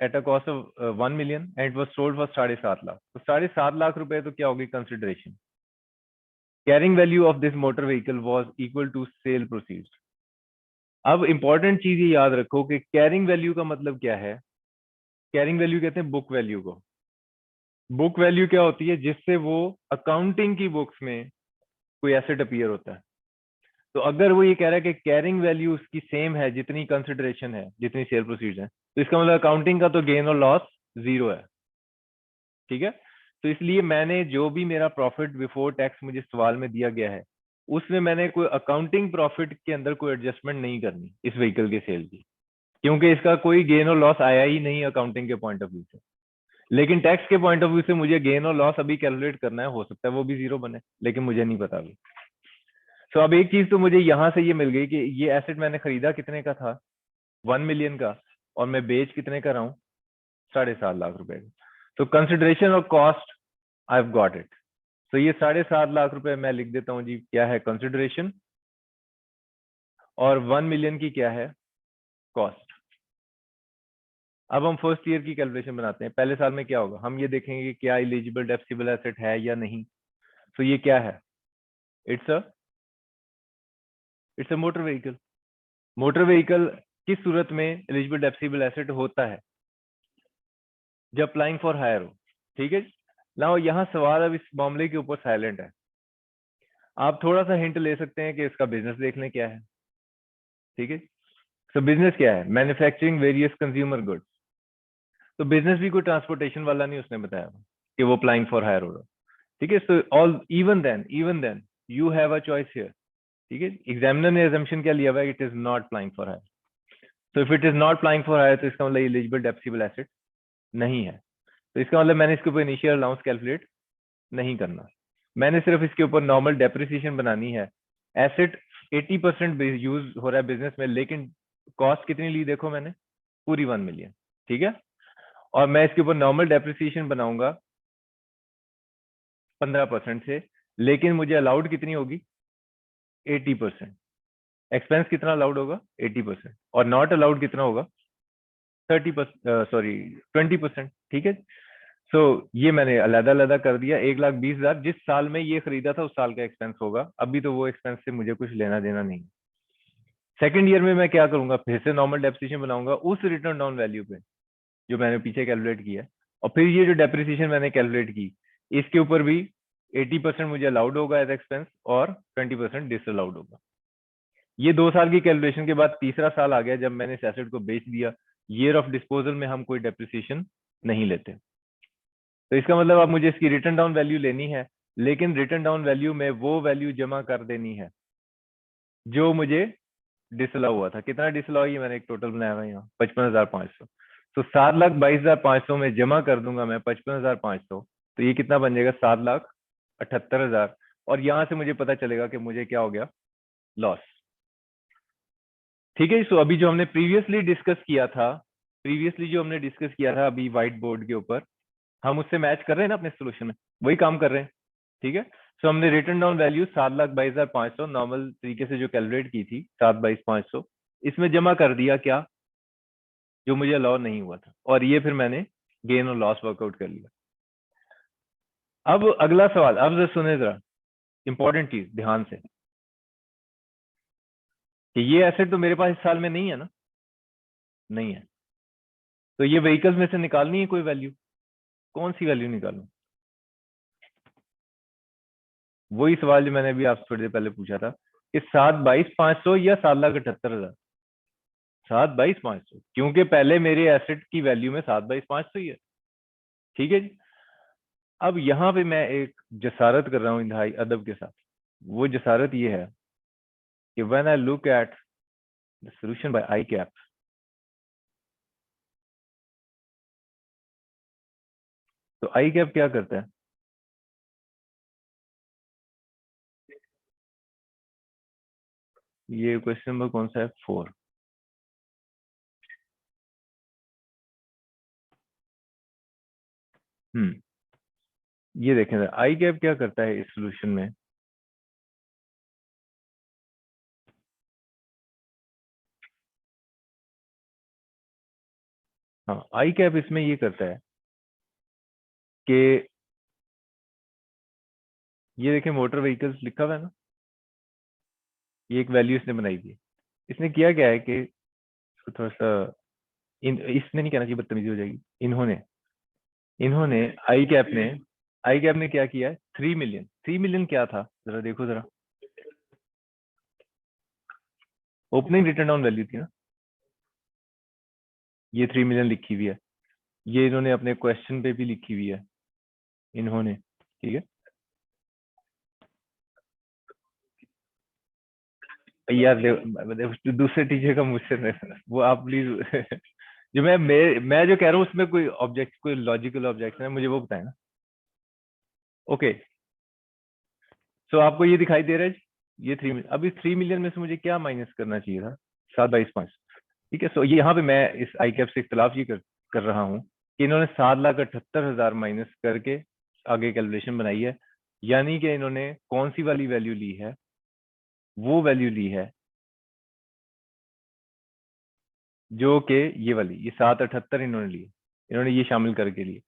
at a cost of 1 million and it was sold for 7.5 lakh. तो 7.5 लाख रुपए तो क्या होगी consideration. Carrying value of this motor vehicle was equal to sale proceeds. अब इंपॉर्टेंट चीज ये याद रखो कि कैरिंग वैल्यू का मतलब क्या है। कैरिंग वैल्यू कहते हैं बुक वैल्यू को। बुक वैल्यू क्या होती है? जिससे वो अकाउंटिंग की बुक्स में कोई एसेट अपीयर होता है। तो अगर वो ये कह रहा है कि कैरिंग वैल्यू उसकी सेम है जितनी कंसिडरेशन है, जितनी सेल प्रोसीड्स है, तो इसका मतलब अकाउंटिंग का तो गेन और लॉस जीरो है, ठीक है। तो इसलिए मैंने जो भी मेरा प्रॉफिट बिफोर टैक्स मुझे सवाल में दिया गया है, उसमें मैंने कोई अकाउंटिंग प्रॉफिट के अंदर कोई एडजस्टमेंट नहीं करनी इस व्हीकल के सेल की, क्योंकि इसका कोई गेन और लॉस आया ही नहीं अकाउंटिंग के पॉइंट ऑफ व्यू से। लेकिन टैक्स के पॉइंट ऑफ व्यू से मुझे गेन और लॉस अभी कैलकुलेट करना है, हो सकता है वो भी जीरो बने, लेकिन मुझे नहीं पता अभी। सो अब एक चीज तो मुझे यहां से ये मिल गई कि ये एसेट मैंने खरीदा कितने का था? 1 million का, और मैं बेच कितने का रहा हूँ? 7.5 लाख रुपए का। तो कंसिडरेशन और cost I have got it. तो ये 7.5 लाख रुपए मैं लिख देता हूँ जी, क्या है कंसिडरेशन, और 1 million की क्या है कॉस्ट। अब हम फर्स्ट ईयर की कैलकुलेशन बनाते हैं। पहले साल में क्या होगा, हम ये देखेंगे कि क्या एलिजिबल डेप्सिबल एसेट है या नहीं। तो ये क्या है? It's a it's a motor vehicle. Motor vehicle किस सूरत में एलिजिबल डेप्सिबल एसेट होता है? जब अप्लाइंग फॉर हायर हो, ठीक है। ना यहाँ सवाल अब इस मामले के ऊपर साइलेंट है। आप थोड़ा सा हिंट ले सकते हैं कि इसका बिजनेस देख लें क्या है, ठीक है। तो बिजनेस क्या है? Manufacturing various consumer goods. तो बिजनेस भी कोई ट्रांसपोर्टेशन वाला नहीं उसने बताया कि वो अप्लाइंग फॉर हायर हो रहा, ठीक है। So all even then you have a choice here, ठीक है। एग्जामिनर ने assumption क्या लिया हुआ है? It is not applying for hire. तो if it is not applying for hire, तो इसका मतलब एलिजिबल डेप्सिबल एसेट नहीं है। तो इसका मतलब मैंने इसके ऊपर इनिशियल अलाउंस कैलकुलेट नहीं करना, मैंने सिर्फ इसके ऊपर नॉर्मल डेप्रिसिएशन बनानी है। एसेट 80% यूज हो रहा है बिजनेस में, लेकिन कॉस्ट कितनी ली देखो मैंने? पूरी 1 million, ठीक है। और मैं इसके ऊपर नॉर्मल डेप्रिसिएशन बनाऊंगा 15% से, लेकिन मुझे अलाउड कितनी होगी? 80%। एक्सपेंस कितना अलाउड होगा? 80%। और नॉट अलाउड कितना होगा? 30%, सॉरी 20%, ठीक है। सो ये मैंने अलग अलग कर दिया। 1,20,000 जिस साल में ये खरीदा था उस साल का एक्सपेंस होगा, अभी तो वो एक्सपेंस से मुझे कुछ लेना देना नहीं। सेकंड ईयर में मैं क्या करूंगा? फिर से नॉर्मल डेप्रिसिएशन बनाऊंगा उस रिटर्न डाउन वैल्यू पे जो मैंने पीछे कैलकुलेट किया, और फिर ये जो डेप्रिसिएशन मैंने कैलकुलेट की, इसके ऊपर भी 80% मुझे अलाउड होगा एज एक्सपेंस और 20% डिसअलाउड होगा। ये 2 साल की कैलकुलेशन के बाद तीसरा साल आ गया जब मैंने इस एसेट को बेच दिया। ईयर ऑफ डिस्पोजल में हम कोई डेप्रिसिएशन नहीं लेते। तो इसका मतलब अब मुझे इसकी रिटर्न डाउन वैल्यू लेनी है, लेकिन रिटर्न डाउन वैल्यू में वो वैल्यू जमा कर देनी है जो मुझे डिसअलाउ हुआ था। कितना डिसअलाउ? ये मैंने एक टोटल बनाया हुआ है यहाँ, 55,500। तो 7,22,500 में जमा कर दूंगा मैं 55,500, तो ये कितना बन जाएगा 7,78,000। और यहां से मुझे पता चलेगा कि मुझे क्या हो गया, लॉस। ठीक है। सो अभी जो हमने प्रीवियसली डिस्कस किया था अभी व्हाइट बोर्ड के ऊपर, हम उससे मैच कर रहे हैं ना अपने सोल्यूशन में, वही काम कर रहे हैं। ठीक है। सो हमने रिटर्न डाउन वैल्यू 7,22,500 नॉर्मल तरीके से जो कैलकुलेट की थी 7,22,500, इसमें जमा कर दिया क्या, जो मुझे अलाउ नहीं हुआ था, और ये फिर मैंने गेन और लॉस वर्कआउट कर लिया। अब अगला सवाल, अब जरा सुने, जरा इंपॉर्टेंट चीज ध्यान से, कि ये एसेट तो मेरे पास इस साल में नहीं है ना, नहीं है, तो ये व्हीकल्स में से निकालनी है कोई वैल्यू, कौन सी वैल्यू निकालूं? वही सवाल जो मैंने अभी आपसे थोड़ी देर पहले पूछा था, कि 7,22,500 या 7,78,000। 7,22,500, क्योंकि पहले मेरे एसेट की वैल्यू में 7,22,500 ही है। ठीक है जी। अब यहाँ पे मैं एक जसारत कर रहा हूँ इंतहाई अदब के साथ। वो जसारत ये है कि when I look at the solution bye I cap, तो आई कैप क्या करता है, ये क्वेश्चन नंबर कौन सा है, 4। ये देखें आई कैप क्या करता है इस सोल्यूशन में। हाँ, आई कैप इसमें ये करता है कि ये देखें मोटर व्हीकल्स लिखा हुआ है ना, ये एक वैल्यू इसने बनाई थी। इसने किया क्या है कि इसको थोड़ा सा, इसने नहीं कहना चाहिए, बदतमीजी हो जाएगी। इन्होंने इन्होंने आई कैप ने क्या किया है, 3 मिलियन, 3 मिलियन क्या था जरा देखो जरा, ओपनिंग रिटर्न ऑन वैल्यू थी ना, ये 3 मिलियन लिखी हुई है। ये इन्होंने अपने क्वेश्चन पे भी लिखी हुई है इन्होंने। ठीक है यार, दूसरे टीचर का मुझसे वो आप प्लीज जो मैं जो कह रहा हूँ उसमें कोई लॉजिकल ऑब्जेक्शन है, मुझे वो बताए ना। ओके। सो आपको ये दिखाई दे रहा है, ये 3 मिलियन, अब इस 3 मिलियन में से मुझे क्या माइनस करना चाहिए था, 7,22,500। ठीक है। सो ये यहाँ पे मैं इस आई कैप से इख्तलाफ ये कर रहा हूँ कि इन्होंने 7,78,000 माइनस करके आगे कैलकुलेशन बनाई है, यानी कि इन्होंने कौन सी वाली वैल्यू ली है, वो वैल्यू ली है जो कि ये वाली, ये 7,78 इन्होंने ली, इन्होंने ये शामिल करके लिए।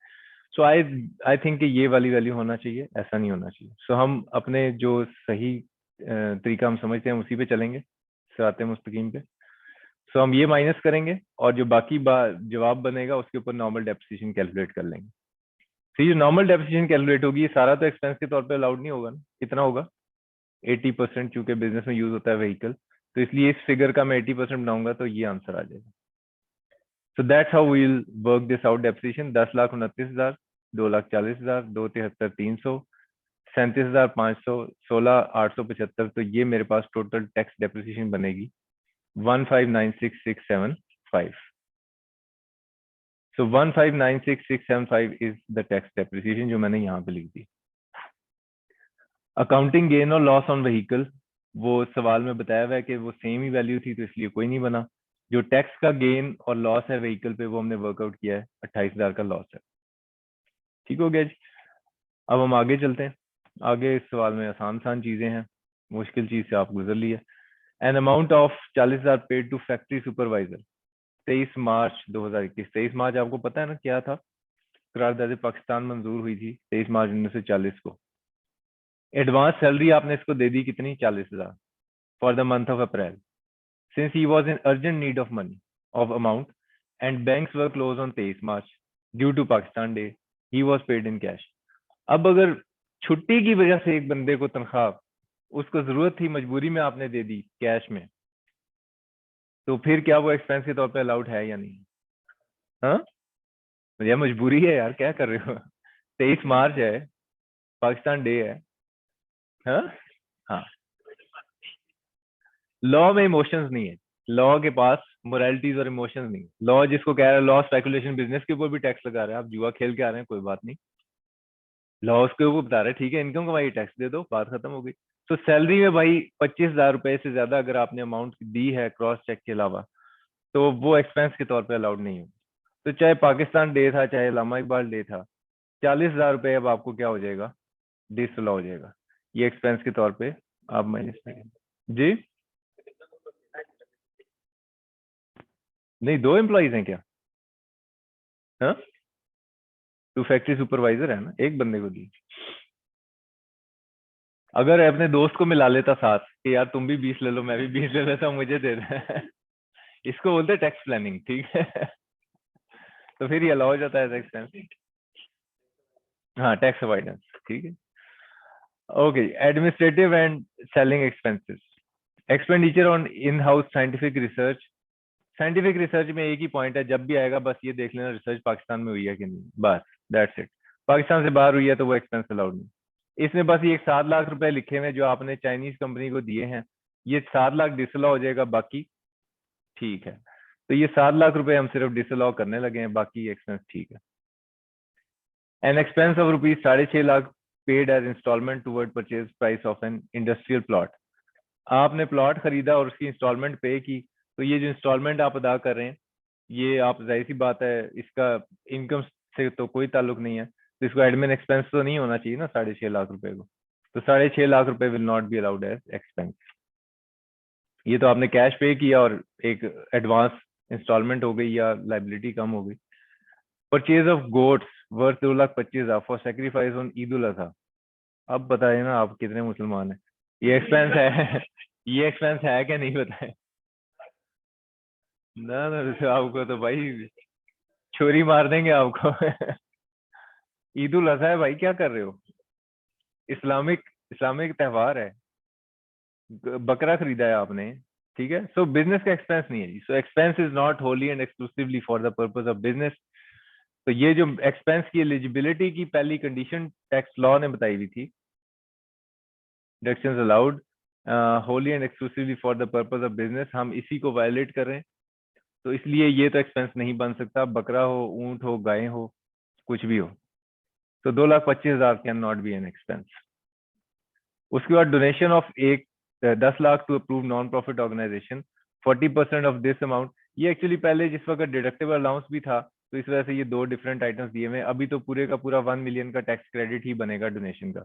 सो आई आई थिंक कि ये वाली वैल्यू होना चाहिए, ऐसा नहीं होना चाहिए। सो हम अपने जो सही तरीका हम समझते हैं उसी पे चलेंगे, सिरात मुस्तकीम पे। सो हम ये माइनस करेंगे और जो बाकी जवाब बनेगा उसके ऊपर नॉर्मल डेप्रिसिएशन कैलकुलेट कर लेंगे। फिर जो नॉर्मल डेप्रिसिएशन कैलकुलेट होगी, ये सारा तो एक्सपेंस के तौर पे अलाउड नहीं होगा ना, कितना होगा, 80%, चूंकि बिजनेस में यूज होता है व्हीकल, तो इसलिए इस फिगर का मैं 80% बनाऊंगा, तो ये आंसर आ जाएगा। So that's how we will work this out depreciation. 10,29,000, 2,40,000, 2,73,300, 37,500, 16,875, तो ये मेरे पास टोटल टैक्स डेप्रिसिएशन बनेगी 1596675। सो 1596675 इज द टैक्स डेप्रिसिएशन जो मैंने यहाँ पे लिख दी। अकाउंटिंग गेन और लॉस ऑन व्हीकल, वो सवाल में बताया हुआ है कि वो सेम ही वैल्यू थी, तो इसलिए कोई नहीं बना। जो टैक्स का गेन और लॉस है व्हीकल पे, वो हमने वर्कआउट किया है, 28,000 का लॉस है। ठीक हो गया जी। अब हम आगे चलते हैं। आगे इस सवाल में आसान आसान चीजें हैं, मुश्किल चीज से आप गुजर लिए। An amount of 40,000 paid to factory supervisor, 23 March 2021। 23 मार्च आपको पता है ना क्या था, करारदाद पाकिस्तान मंजूर हुई थी 23 मार्च 1940 को। एडवांस सैलरी आपने इसको दे दी कितनी, 40,000 for the month of April, since he was in urgent need of money of amount and banks were close on 23 March due to Pakistan day, he was paid in cash. अब अगर छुट्टी की वजह से एक बंदे को तनख्वाह, उसको जरूरत थी, मजबूरी में आपने दे दी कैश में, तो फिर क्या वो एक्सपेंस के तौर पे अलाउड है या नहीं? हाँ, यह मजबूरी है यार, क्या कर रहे हो 23 मार्च है, पाकिस्तान डे है। हाँ हाँ, लॉ में इमोशंस नहीं है, लॉ के पास मोरालिटीज और इमोशंस नहीं। लॉ जिसको कह रहा है, लॉ स्पेकुलेशन बिजनेस के ऊपर भी टैक्स लगा रहा है। आप जुआ खेल के आ रहे हैं, कोई बात नहीं, लॉ उसके ऊपर बता रहे हैं, ठीक है, इनकम कमाई टैक्स दे दो, बात खत्म हो गई। तो सैलरी में भाई 25,000 रुपए से ज्यादा अगर आपने अमाउंट दी है क्रॉस चेक के अलावा, तो वो एक्सपेंस के तौर पे अलाउड नहीं है। तो चाहे पाकिस्तान डे था, चाहे अल्लामा इकबाल डे था, 40,000 रुपए अब आपको क्या हो जाएगा, डिसअलाउ हो जाएगा। ये एक्सपेंस के तौर पे आप माइनस करेंगे जी। नहीं, 2 एम्प्लॉइज हैं क्या? हाँ, 2 फैक्ट्री सुपरवाइजर है ना, एक बंदे को दी। अगर अपने दोस्त को मिला लेता साथ कि यार तुम भी 20 ले लो, मैं भी 20 ले लेता हूँ, मुझे दे दे इसको बोलते हैं टैक्स प्लानिंग, ठीक है तो फिर ये अलाउ हो जाता है एक्सपेंस। हाँ, टैक्स अवॉइडेंस, ठीक है। Okay, administrative and selling expenses, expenditure on in house scientific research. Scientific research में एक ही पॉइंट है, जब भी आएगा बस ये देख लेना रिसर्च पाकिस्तान में हुई है कि नहीं, बस दैट्स इट। पाकिस्तान से बाहर हुई है तो वो एक्सपेंस अलाउड नहीं। इसमें बस ये 7 लाख रुपए लिखे हुए हैं जो आपने चाइनीज कंपनी को दिए हैं, ये 7 लाख डिसअलाउ हो जाएगा, बाकी ठीक है। तो ये 7 लाख रुपए हम सिर्फ डिसअलाउ करने लगे हैं, बाकी एक्सपेंस ठीक है। An expense of rupees 6.5 lakh paid as installment toward purchase price of an industrial plot. आपने प्लॉट खरीदा और उसकी इंस्टॉलमेंट पे की, तो ये जो इंस्टॉलमेंट आप अदा कर रहे हैं, ये आप जाहिर सी बात है, इसका इनकम से तो कोई ताल्लुक नहीं है, तो इसको एडमिन एक्सपेंस तो नहीं होना चाहिए ना 6.5 लाख रुपए को। तो 6.5 लाख रुपए will not be allowed as expense. ये तो आपने कैश पे किया और एक एडवांस इंस्टॉलमेंट हो गई या लाइबिलिटी कम हो गई। Purchase of goats worth 2,25,000 for sacrifice on Eid ul Azha. अब बताइए ना आप कितने मुसलमान हैं, ये एक्सपेंस है ये एक्सपेंस है क्या, नहीं बताए? ना ना, तो आपको तो भाई छोरी मार देंगे आपको ईद उल अजहा है भाई, क्या कर रहे हो? इस्लामिक इस्लामिक त्योहार है, बकरा खरीदा है आपने, ठीक है। सो बिजनेस का एक्सपेंस नहीं है जी। So expense is not wholly and exclusively for the purpose of business. तो ये जो एक्सपेंस की एलिजिबिलिटी की पहली कंडीशन टैक्स लॉ ने बताई हुई थी, deductions allowed Holi and exclusively for the purpose of business, हम इसी को वायलेट कर रहे हैं, तो इसलिए ये तो एक्सपेंस नहीं बन सकता। बकरा हो, ऊंट हो, गाय हो, कुछ भी हो। तो 2,25,000 can not be an expense. उसके बाद donation of 10 lakh to approve non profit organization, 40% of this amount. ये एक्चुअली पहले जिस वक्त डिडक्टेबल अलाउंस भी था, तो इस वजह से ये 2 डिफरेंट आइटम्स दिए हुए हैं। अभी तो पूरे का पूरा 1 मिलियन का टैक्स क्रेडिट ही बनेगा डोनेशन का।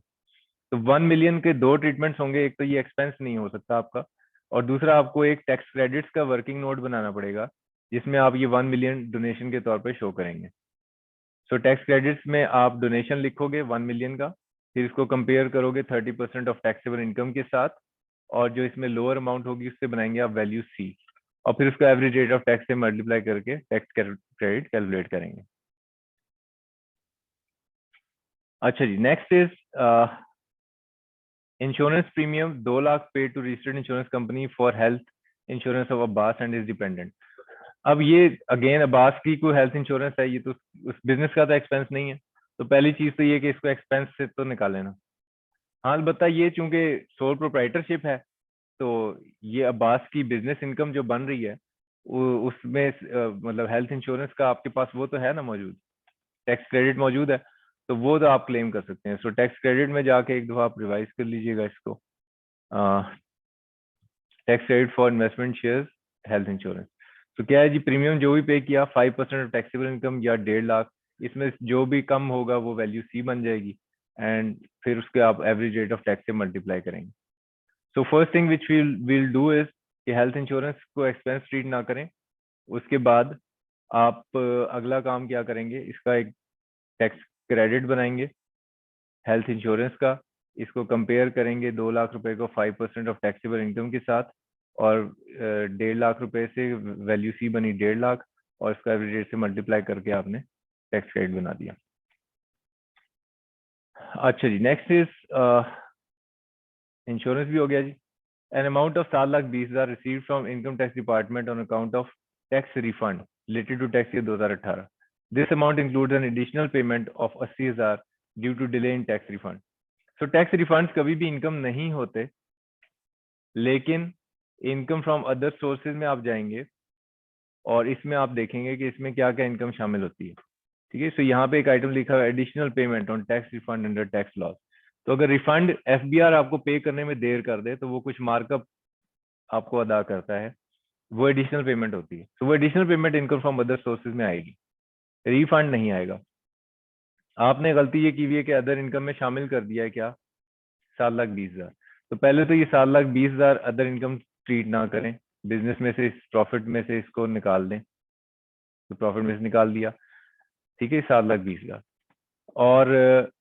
तो 1 मिलियन के 2 ट्रीटमेंट्स होंगे, एक तो ये एक्सपेंस नहीं हो सकता आपका, और दूसरा आपको एक टैक्स क्रेडिट्स का वर्किंग नोट बनाना पड़ेगा, जिसमें आप ये 1 मिलियन डोनेशन के तौर पे शो करेंगे। सो टैक्स क्रेडिट्स में आप डोनेशन लिखोगे 1 मिलियन का, फिर इसको कंपेयर करोगे 30% ऑफ टैक्सेबल इनकम के साथ, और जो इसमें लोअर अमाउंट होगी उससे बनाएंगे आप वैल्यू सी, और फिर उसका एवरेज रेट ऑफ टैक्स से मल्टीप्लाई करके टैक्स क्रेडिट कैलकुलेट करेंगे। अच्छा जी, next is insurance premium 2 lakh pay to registered insurance company for health insurance of Abbas and his dependent. अब ये अगेन अब्बास की कोई हेल्थ इंश्योरेंस है, ये तो उस बिजनेस का तो एक्सपेंस नहीं है। तो पहली चीज तो ये कि इसको एक्सपेंस से तो निकाल लेना। हाँ, अलबत्ता ये चूंकि सोल प्रोप्राइटरशिप है, तो ये अब्बास की बिजनेस इनकम जो बन रही है, उसमें मतलब हेल्थ इंश्योरेंस का आपके पास वो तो है ना मौजूद, टैक्स क्रेडिट मौजूद है, तो वो तो आप क्लेम कर सकते हैं। सो टैक्स क्रेडिट में जाके एक दफा आप रिवाइज कर लीजिएगा इसको, tax credit for investment shares health insurance. तो क्या है जी, प्रीमियम जो भी पे किया 5% ऑफ टैक्सेबल इनकम या 1.5 लाख, इसमें जो भी कम होगा वो वैल्यू सी बन जाएगी, एंड फिर उसके आप एवरेज रेट ऑफ टैक्स से मल्टीप्लाई करेंगे। So first thing which will do is कि हेल्थ इंश्योरेंस को एक्सपेंस ट्रीट ना करें। उसके बाद आप अगला काम क्या करेंगे, इसका एक टैक्स क्रेडिट बनाएंगे हेल्थ इंश्योरेंस का, इसको कंपेयर करेंगे 2 लाख रुपए को 5% ऑफ टैक्सेबल इनकम के साथ, और 1.5 लाख रुपए से वैल्यू सी बनी 1.5 लाख, और इसका एवरेज रेट से मल्टीप्लाई करके आपने टैक्स क्रेडिट बना दिया। अच्छा जी, नेक्स्ट इज इंश्योरेंस भी हो गया जी। An amount of 7,20,000 receive from income tax department on account of tax refund related to tax year 2018। This amount includes an additional payment of 80,000 due to delay in tax refund. So tax refunds कभी भी income नहीं होते, लेकिन income from other sources में आप जाएंगे और इसमें आप देखेंगे कि इसमें क्या क्या इनकम शामिल होती है। ठीक है, सो यहाँ पे एक आइटम लिखा हुआ है additional payment on tax refund under tax loss. तो अगर रिफंड एफबीआर आपको पे करने में देर कर दे तो वो कुछ मार्कअप आपको अदा करता है, वो एडिशनल पेमेंट होती है। तो वो additional payment income from other sources में आएगी, रिफंड नहीं आएगा। आपने गलती ये की हुई है कि अदर इनकम में शामिल कर दिया है क्या, 7,20,000। तो पहले तो ये 7,20,000 अदर इनकम ट्रीट ना करें, बिजनेस में से इस प्रॉफिट में से इसको निकाल दें। तो प्रॉफिट में से निकाल दिया, ठीक है, 7,20,000। और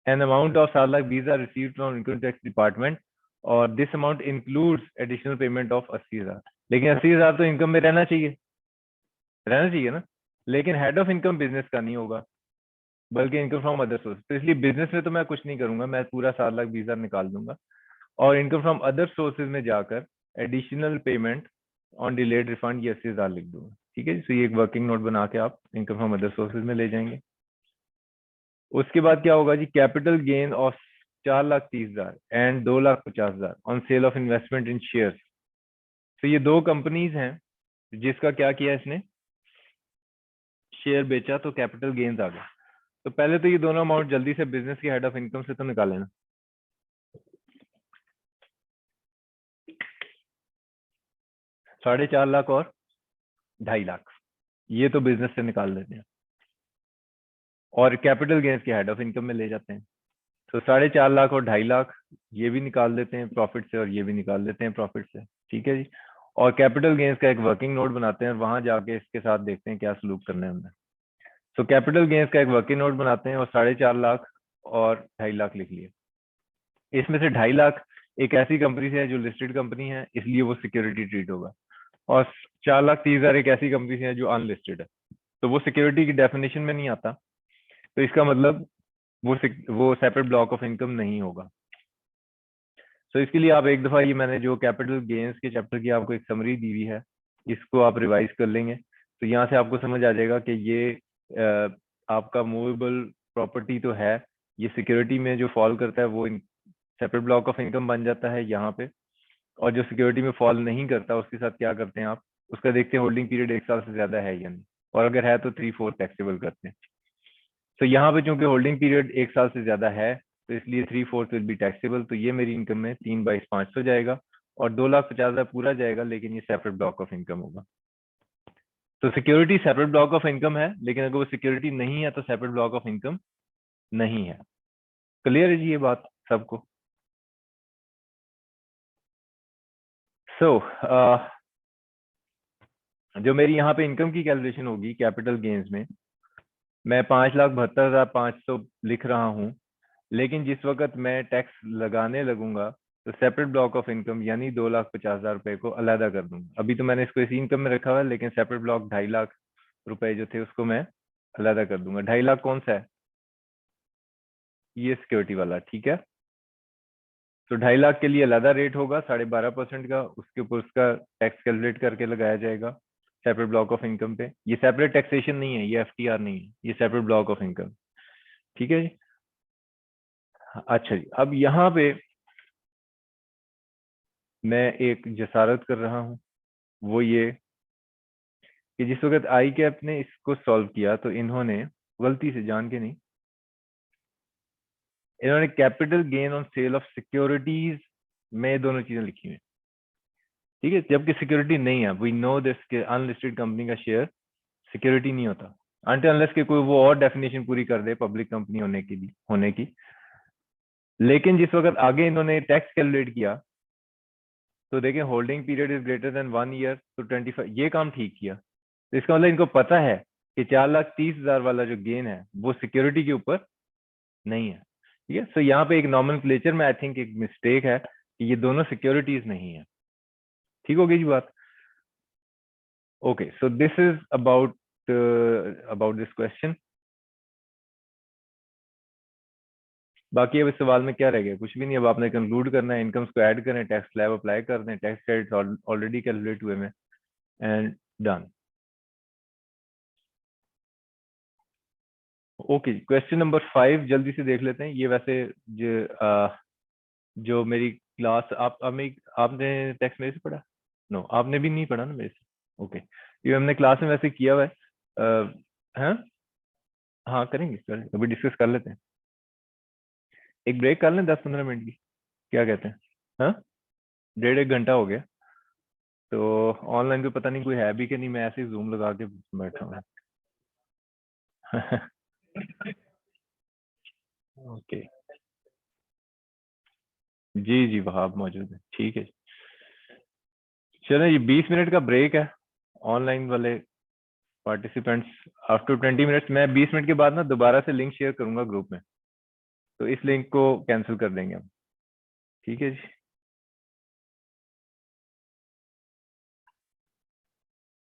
an amount of 7,20,000 received from income tax department, और this amount includes additional payment of 80,000। लेकिन 80,000 तो इनकम में रहना चाहिए, रहना चाहिए ना। लेकिन हेड ऑफ इनकम बिजनेस का नहीं होगा, बल्कि इनकम फ्रॉम अदर सोर्स। तो इसलिए बिजनेस में तो मैं कुछ नहीं करूंगा, मैं पूरा 7,20,000 निकाल दूंगा, और इनकम फ्रॉम अदर सोर्सेज में जाकर additional payment on delayed refund ये 80,000 लिख दूंगा। ठीक है जी, तो ये एक वर्किंग नोट बना के आप इनकम फ्रॉम अदर सोर्सेज में ले जाएंगे। उसके बाद क्या होगा जी, capital gain of 4,30,000 and 2,50,000 on sale of investment in shares. तो ये दो कंपनीज हैं जिसका क्या किया इसने, शेयर बेचा, तो कैपिटल गेन्स आ गया। तो पहले तो ये दोनों अमाउंट जल्दी से बिजनेस की हेड ऑफ इनकम से तो निकाल लेना। 4.5 लाख और 2.5 लाख, ये तो बिजनेस से निकाल लेते हैं और कैपिटल गेन्स के हेड ऑफ इनकम में ले जाते हैं। तो 4.5 लाख और 2.5 लाख ये भी निकाल देते हैं प्रॉफिट से, और ये भी निकाल देते हैं प्रॉफिट से। ठीक है जी, और कैपिटल गेन्स का एक वर्किंग नोट बनाते हैं, वहां जाके इसके साथ देखते हैं क्या सलूक करना है हमने। तो कैपिटल गेन्स का एक वर्किंग नोट बनाते हैं और 4.5 लाख और 2.5 लाख लिख लिए। इसमें से 2.5 लाख एक ऐसी कंपनी से है जो लिस्टेड कंपनी है, इसलिए वो सिक्योरिटी ट्रीट होगा, और 4,30,000 एक ऐसी कंपनी से है जो अनलिस्टेड है, तो वो सिक्योरिटी की डेफिनेशन में नहीं आता। तो इसका मतलब वो सेपरेट ब्लॉक ऑफ इनकम नहीं होगा। तो इसके लिए आप एक दफा ये मैंने जो कैपिटल गेन्स के चैप्टर की आपको एक समरी दी हुई है, इसको आप रिवाइज कर लेंगे, तो यहाँ से आपको समझ आ जाएगा कि ये आपका मूवेबल प्रॉपर्टी तो है, ये सिक्योरिटी में जो फॉल करता है वो सेपरेट ब्लॉक ऑफ इनकम बन जाता है यहाँ पे, और जो सिक्योरिटी में फॉल नहीं करता उसके साथ क्या करते हैं आप, उसका देखते हैं होल्डिंग पीरियड 1 साल से ज्यादा है या नहीं, और अगर है तो 3/4 टैक्सेबल करते हैं। तो यहाँ पे चूंकि होल्डिंग पीरियड 1 साल से ज्यादा है, तो इसलिए 3/4 विल बी टैक्सेबल। तो ये मेरी इनकम में 3/500 जाएगा, और 2,50,000 पूरा जाएगा, लेकिन ये सेपरेट ब्लॉक ऑफ इनकम होगा। तो security separate block of income है, लेकिन अगर वो सिक्योरिटी नहीं है तो सेपरेट ब्लॉक ऑफ इनकम नहीं है। क्लियर है जी ये बात सबको? सो जो मेरी यहाँ पे इनकम की कैलकुलेशन होगी कैपिटल गेन्स में, मैं 5,72,500 लिख रहा हूँ, लेकिन जिस वक्त मैं टैक्स लगाने लगूंगा तो सेपरेट ब्लॉक ऑफ इनकम यानी 2,50,000 रुपए को अलहदा कर दूंगा। अभी तो मैंने इसको इसी इनकम में रखा हुआ है, लेकिन सेपरेट ब्लॉक 2.5 लाख रुपए जो थे उसको मैं अलहदा कर दूंगा। 2.5 लाख कौन सा है, ये सिक्योरिटी वाला, ठीक है। तो 2.5 लाख के लिए अलहदा रेट होगा 12.5% का, उसके ऊपर उसका टैक्स कैलकुलेट करके लगाया जाएगा सेपरेट ब्लॉक ऑफ इनकम पे। ये सेपरेट टैक्सेशन नहीं है, ये एफटीआर नहीं है, ये सेपरेट ब्लॉक ऑफ इनकम। ठीक है जी, अच्छा जी, अब यहाँ पे मैं एक जसारत कर रहा हूँ, वो ये कि जिस वक्त आई कैप ने इसको सॉल्व किया तो इन्होंने गलती से, जान के नहीं, इन्होंने capital gain on sale of securities में दोनों चीजें लिखी हुई। ठीक है, जबकि सिक्योरिटी नहीं है, वी नो दिस के अनलिस्टेड कंपनी का शेयर सिक्योरिटी नहीं होता अनटिल अनलेस के कोई वो और डेफिनेशन पूरी कर दे पब्लिक कंपनी होने की। लेकिन जिस वक्त आगे इन्होंने टैक्स कैलकुलेट किया तो देखें holding period is greater than 1 year, तो 25, ये काम ठीक किया। तो इसका मतलब इनको पता है कि 4,30,000 वाला जो गेन है वो सिक्योरिटी के ऊपर नहीं है। ठीक है, सो यहाँ पे एक नॉमेनक्लेचर में आई थिंक एक मिस्टेक है कि ये दोनों सिक्योरिटीज नहीं है। ठीक होगी जी बात? Okay, so this is about this question. बाकी अब इस सवाल में क्या रह गया, कुछ भी नहीं। अब आपने कंक्लूड करना है, इनकम्स को ऐड करें, टैक्स स्लैब अप्लाई कर दें, टैक्स क्रेडिट ऑलरेडी कैलकुलेट हुए में, and done. Okay, question number 5 जल्दी से देख लेते हैं। ये वैसे जो मेरी क्लास आपने टैक्स मेरे से पढ़ा? नो, आपने भी नहीं पढ़ा ना मेरे से। ओके, ये हमने क्लास में वैसे किया हुआ है। हाँ हाँ करेंगे सर, अभी डिस्कस कर लेते हैं। एक ब्रेक कर लें 10-15 मिनट की, क्या कहते हैं? हाँ, 1.5 घंटा हो गया। तो ऑनलाइन पे पता नहीं कोई है भी कि नहीं, मैं ऐसे ही जूम लगा के बैठा हूँ। ओके, जी जी वहाब मौजूद है, ठीक है। चलो, ये 20 मिनट का ब्रेक है। ऑनलाइन वाले पार्टिसिपेंट्स, आफ्टर 20 मिनट्स मैं 20 मिनट के बाद ना दोबारा से लिंक शेयर करूंगा ग्रुप में, तो इस लिंक को कैंसिल कर देंगे हम। ठीक है जी।